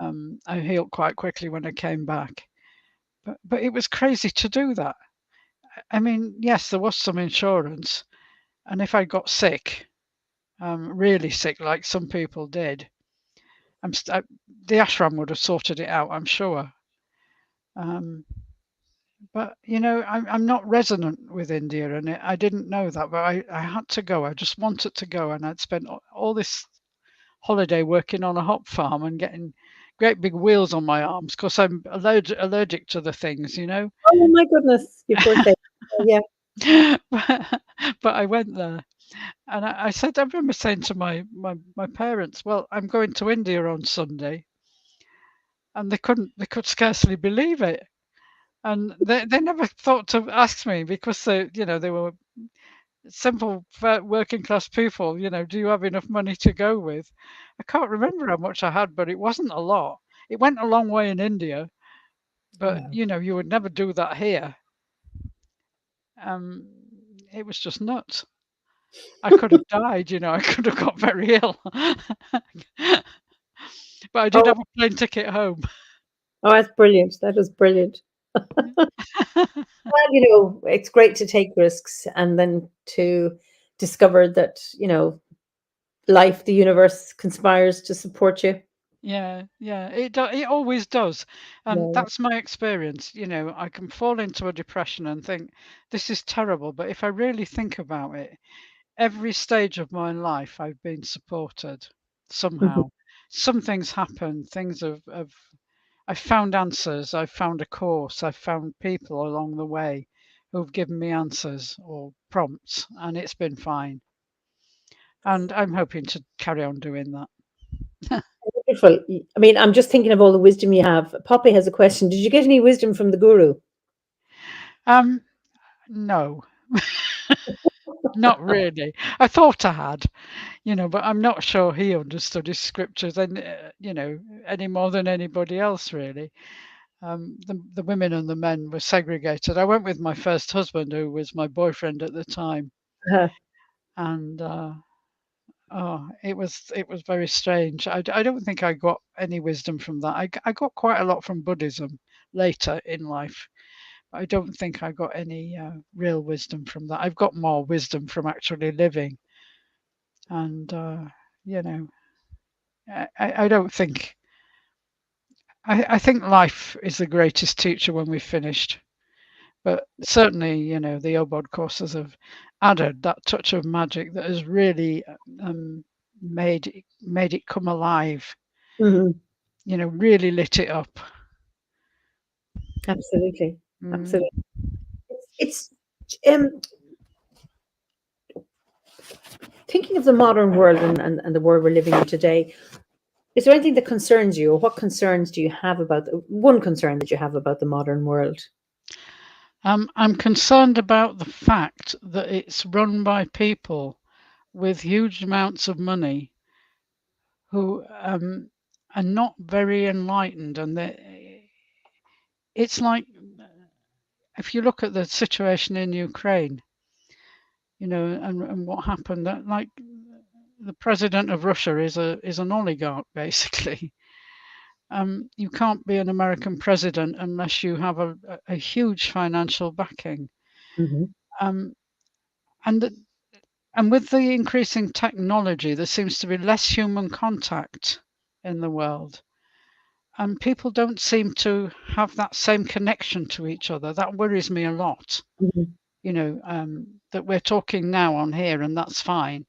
Mhm. I healed quite quickly when I came back. But it was crazy to do that. I mean, yes, there was some insurance, and if I got sick, really sick, like some people did, the ashram would have sorted it out, I'm sure. Um, but I'm not resonant with India, and I didn't know that, but I had to go. I just wanted to go, and I'd spent all this holiday working on a hop farm and getting great big wheels on my arms because I'm allergic to the things. Oh my goodness, you poor thing. Oh, yeah. But I went there, and I said, I remember saying to my parents, "Well, I'm going to India on Sunday," and they could scarcely believe it, and they never thought to ask me because they were simple working class people. Do you have enough money to go with? I can't remember how much I had, but it wasn't a lot. It went a long way in India, but Wow. you would never do that here. Um, it was just nuts. I could have died, I could have got very ill. But I did Oh, have a plane ticket home. oh, that's brilliant. That is brilliant. Well, it's great to take risks and then to discover that, life, the universe conspires to support you. Yeah, yeah, it always does. Yeah. That's my experience. I can fall into a depression and think this is terrible, but if I really think about it, every stage of my life I've been supported Mhm. somehow. Some things happen, things have I've found answers, I've found a course, I've found people along the way who've given me answers or prompts, and it's been fine. And I'm hoping to carry on doing that. Wonderful. I mean, I'm just thinking of all the wisdom you have. Poppy has a question. Did you get any wisdom from the guru? um, no, not really. I thought I had, but I'm not sure he understood his scriptures and any more than anybody else really. The women and the men were segregated. I went with my first husband, who was my boyfriend at the time, Uh, and oh, it was very strange. I don't think I got any wisdom from that. I got quite a lot from Buddhism later in life. But I don't think I got any real wisdom from that. I've got more wisdom from actually living, and you know, I don't think. I think life is the greatest teacher when we've finished. But certainly, the OBOD courses have added that touch of magic that has really made it come alive. Hmm. Really lit it up. Absolutely. Mm. Absolutely. It's um, thinking of the modern world and the world we're living in today. Is there anything that concerns you, or what concerns do you have about one concern that you have about the modern world? I'm concerned about the fact that it's run by people with huge amounts of money who are not very enlightened, and it's like if you look at the situation in Ukraine, and what happened, that like the president of Russia is an oligarch basically. You can't be an American president unless you have a huge financial backing. Hmm. Um, and th- and with the increasing technology, there seems to be less human contact in the world, and people don't seem to have that same connection to each other. That worries me a lot. Hmm. That we're talking now on here, and that's fine.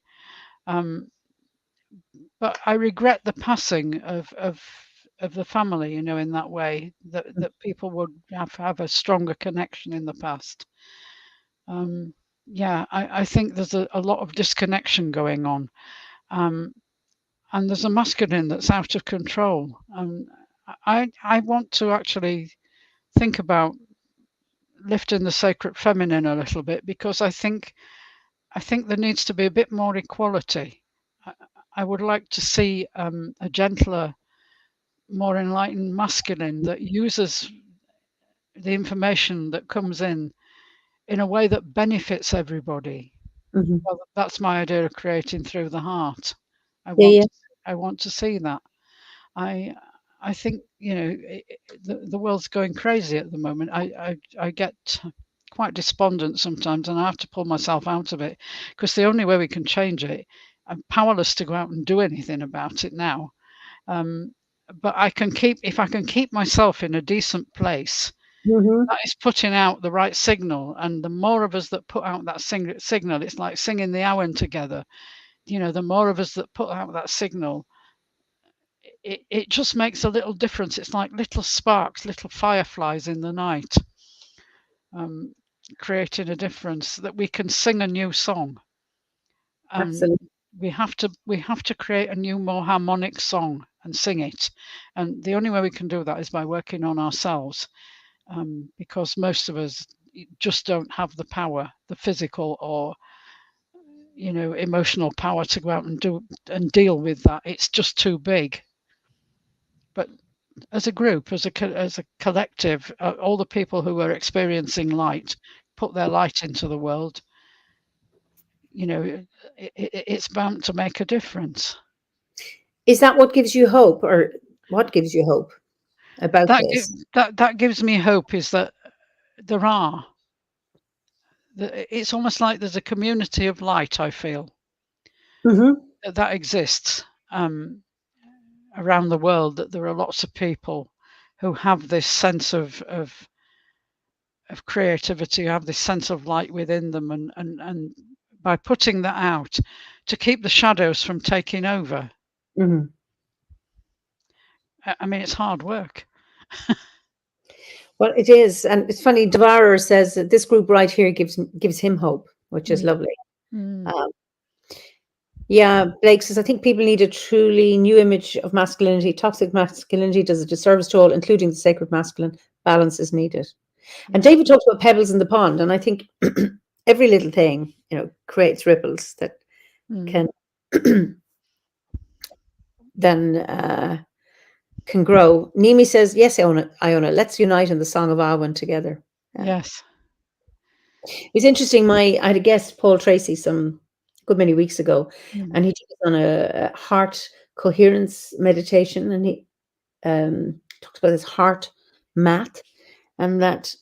Um, but I regret the passing of the family, in that way that people would have a stronger connection in the past. Um, yeah, I think there's a lot of disconnection going on, um, and there's a masculine that's out of control. I want to actually think about lifting the sacred feminine a little bit, because I think there needs to be a bit more equality. I, I would like to see a gentler, more enlightened masculine that uses the information that comes in a way that benefits everybody. Hmm. Well, that's my idea of creating through the heart. I Yeah, want yeah. to, I want to see that. I I think the world's going crazy at the moment. I get quite despondent sometimes, and I have to pull myself out of it, because the only way we can change it, I'm powerless to go out and do anything about it now. Um, but if I can keep myself in a decent place, Hmm. that is putting out the right signal. And the more of us that put out that signal, it's like singing the Awen together. The more of us that put out that signal, it just makes a little difference. It's like little sparks, little fireflies in the night, um, creating a difference, that we can sing a new song. And Absolutely. we have to create a new, more harmonic song and sing it. And the only way we can do that is by working on ourselves, because most of us just don't have the power, the physical or emotional power to go out and do and deal with that. It's just too big. But as a group, as a collective, all the people who are experiencing light put their light into the world. It's bound to make a difference. Is that what gives you hope, or what gives you hope about That gi- this? that gives me hope, is that there are. It's almost like there's a community of light. I feel Hmm. that exists around the world. That there are lots of people who have this sense of creativity, have this sense of light within them, and by putting that out, to keep the shadows from taking over. Hmm. I mean, it's hard work. Well, it is, and it's funny. Devourer says that this group right here gives him hope, which is Mm, lovely. mm, Um, yeah, Blake says I think people need a truly new image of masculinity. Toxic masculinity does a disservice to all, including the sacred masculine. Balance is needed. And yeah. David talks about pebbles in the pond, and I think every little thing, creates ripples that Mm, can then can grow. Nimi says, "Yes, Iona, let's unite in the Song of Awen together." Yeah. yes. It's interesting. I had a guest, Paul Tracy, some good many weeks ago, Mm, and he took us on a heart coherence meditation, and he talks about his heart math, and that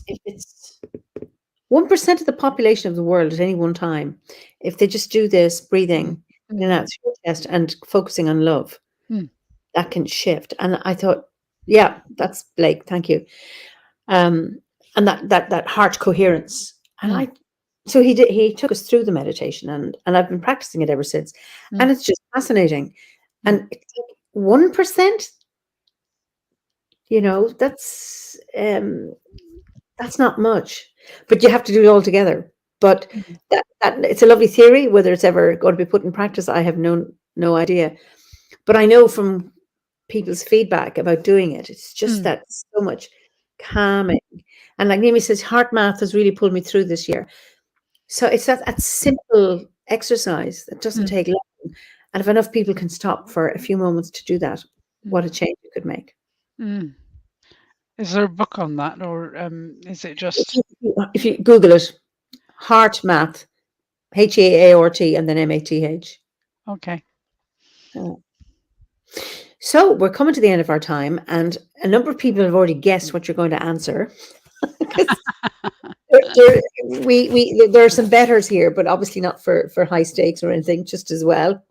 if it's 1% of the population of the world at any one time, if they just do this mm, breathing in and mm, out through your chest and focusing on love, mm. that can shift. And I thought, yeah, that's Blake. Thank you. Um, and that heart coherence. And Mm, I so he took us through the meditation, and I've been practicing it ever since. mm, And it's just fascinating. mm, And it's like 1%, that's not much. But you have to do it all together. But mm, that it's a lovely theory. Whether it's ever going to be put in practice, I have no idea. But I know from people's feedback about doing it, it's just mm, that so much calming. And like Nimi says, heart math has really pulled me through this year. So it's that simple exercise that doesn't mm, take long. And if enough people can stop for a few moments to do that, what mm, a change it could make. mm. Is there a book on that, or is it If just you, if you Google it, heart math, HAART, and then MATH. okay? Uh, So we're coming to the end of our time, and a number of people have already guessed what you're going to answer. 'Cause there, there are some betters here, but obviously not for high stakes or anything, just as well.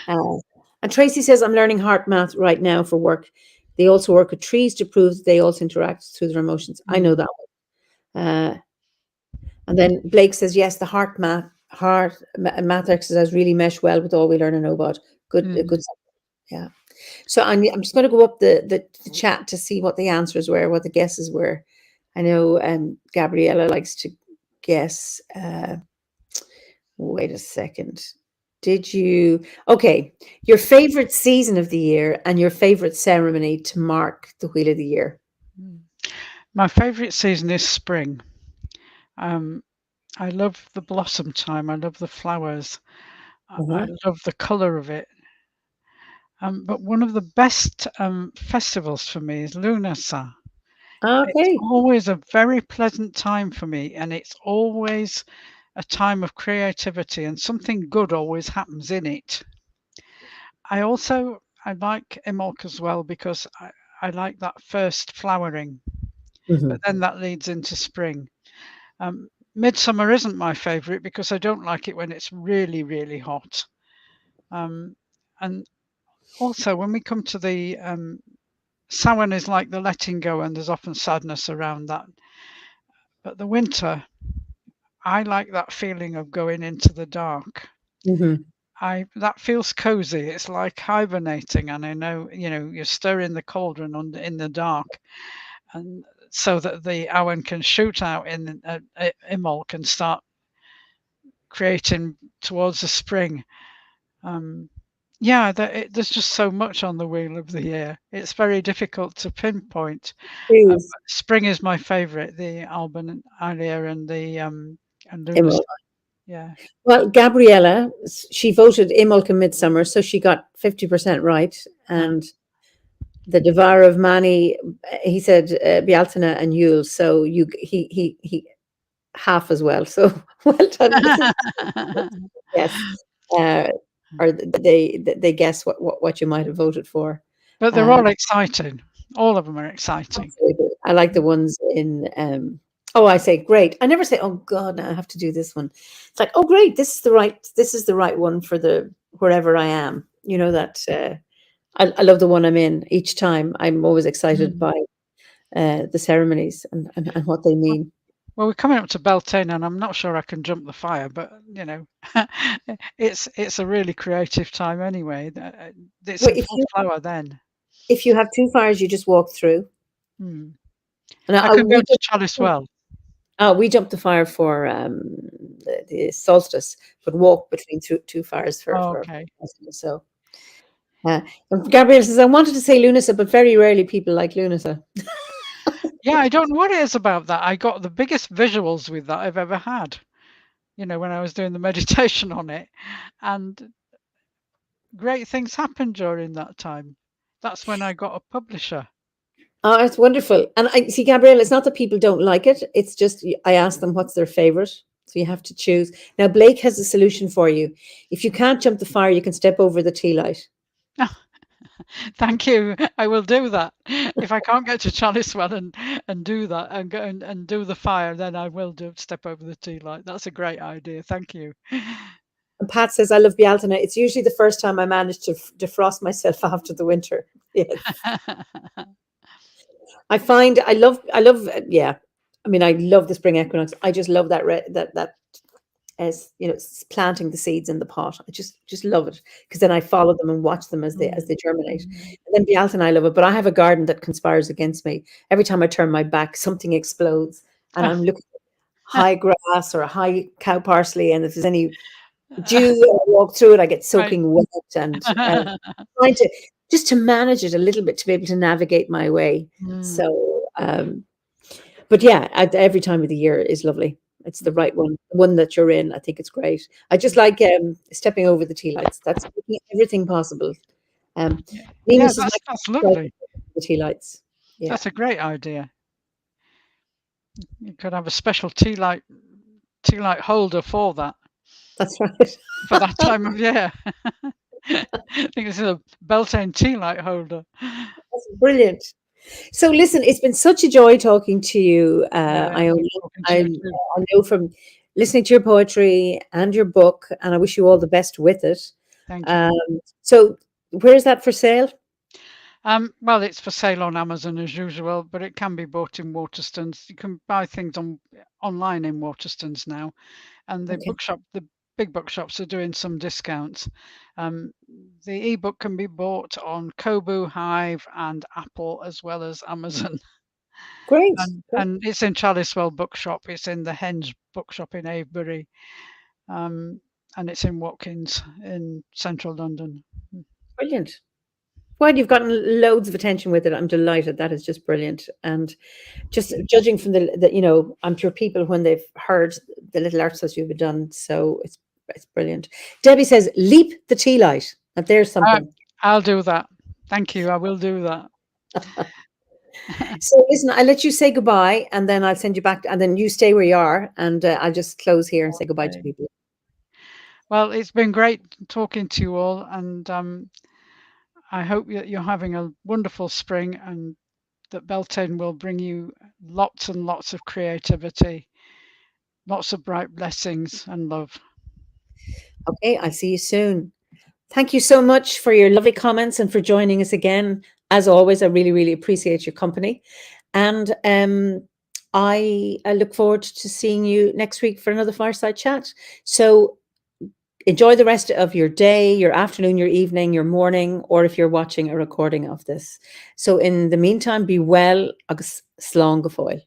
Uh, and Tracy says, I'm learning heart math right now for work. They also work with trees to prove that they also interact through their emotions. I know Mm, that one. And then Blake says, yes, the math exercise really mesh well with all we learn and know about. Good. mm, Yeah. So I'm just going to go up the chat to see what the answers were, what the guesses were. I know Gabriella likes to guess. Wait a second. Did you? Okay. Your favorite season of the year and your favorite ceremony to mark the wheel of the year. mm. My favourite season is spring. Um, I love the blossom time. I love the flowers. I Uh-huh. love the colour of it. But one of the best festivals for me is Lunasa. It's Okay. always a very pleasant time for me, and it's always a time of creativity, and something good always happens in it. I like Imbolc as well because I like that first flowering, but Hmm. then that leads into spring. Midsummer isn't my favourite because I don't like it when it's really, really hot. Um, and also, when we come to the Samhain is like the letting go, and there's often sadness around that. But the winter, I like that feeling of going into the dark. Hmm. I That feels cozy. It's like hibernating, and I know you're stirring the cauldron in the dark, and so that the Owen can shoot out in Imbolc and start creating towards the spring. Um, yeah, there's just so much on the wheel of the year. It's very difficult to pinpoint. Please, Spring is my favourite, the Alban and Eiimear and the and Luna's. Imol. Yeah. Well, Gabriella, she voted Imolc in Midsummer, so she got 50% right. Uh, And the Devar of Mani, he said Bealtaine and Yule, so he half as well. So well done. This is yes, uh, or they guess what you might have voted for. but they're Uh, all exciting. All of them are exciting. Absolutely. I like the ones in. Oh, I say great. I never say, "Oh God, now I have to do this one." It's like, "Oh, great! This is the right one for the wherever I am." You know that. I love the one I'm in each time. I'm always excited Mm. by the ceremonies and what they mean. Well, we're coming up to Beltane, and I'm not sure I can jump the fire, but it's a really creative time anyway. It's Well, in full flower then. if you have two fires, you just walk through. Mm. And I could go to Chalice Well. we jumped the fire for the solstice, but walk between two fires Oh, for okay. so. Uh, and Gabrielle says, I wanted to say Lunasa, but very rarely people like Lunasa. Yeah, I don't know what it is about that. I got the biggest visuals with that I've ever had, when I was doing the meditation on it. And great things happened during that time. That's when I got a publisher. Oh, it's wonderful. And I see, Gabrielle, it's not that people don't like it. It's just I ask them what's their favorite. So you have to choose. Now, Blake has a solution for you. If you can't jump the fire, you can step over the tea light. Thank you. I will do that. If I can't get to Chalicewell and do that and go and do the fire, then I will step over the tea light. That's a great idea. Thank you. And Pat says, I love Bealtaine. It's usually the first time I manage to defrost myself after the winter. Yes. I find I love, yeah. I mean, I love the spring equinox. I just love that that as planting the seeds in the pot. I just love it because then I follow them and watch them as they germinate. And then Bealta and I love it, but I have a garden that conspires against me. Every time I turn my back, something explodes, and I'm looking at high grass or high cow parsley, and if there's any dew, I walk through it, I get Right. soaking wet, and trying to just to manage it a little bit to be able to navigate my way. So, but yeah, every time of the year is lovely. It's the right one, the one that you're in. I think it's great. I just like stepping over the tea lights. That's making everything possible. Yeah, Venus is that's my lovely. the tea lights. Yeah, That's a great idea. You could have a special tea light holder for that, that's right. for that time of year. I think it's a Beltane tea light holder. That's brilliant. So listen, it's been such a joy talking to you, Yeah, Eiimear. talking to you too. I know from listening to your poetry and your book, and I wish you all the best with it. Thank you. So where's that for sale? Well, it's for sale on Amazon as usual, but it can be bought in Waterstones. You can buy things online in Waterstones now, and the Okay, the big bookshops are doing some discounts. The ebook can be bought on Kobo, Hive, and Apple, as well as Amazon. great. And it's in Chalicewell Bookshop. It's in the Henge Bookshop in Avebury, and it's in Watkins in central London. Brilliant. Well, you've gotten loads of attention with it. I'm delighted. That is just brilliant. And just judging from I'm sure people when they've heard the little articles you've done, so it's brilliant. Debbie says, "Leap the tea light." And there's something. I'll do that. Thank you. I will do that. So listen, I'll let you say goodbye, and then I'll send you back, and then you stay where you are, and I'll just close here and say goodbye to people. Well, it's been great talking to you all, and I hope that you're having a wonderful spring, and that Beltane will bring you lots and lots of creativity, lots of bright blessings and love. Okay, I'll see you soon. Thank you so much for your lovely comments and for joining us again. As always, I really, really appreciate your company. And I look forward to seeing you next week for another Fireside Chat. So enjoy the rest of your day, your afternoon, your evening, your morning, or if you're watching a recording of this. So in the meantime, be well, agus slán go fóill.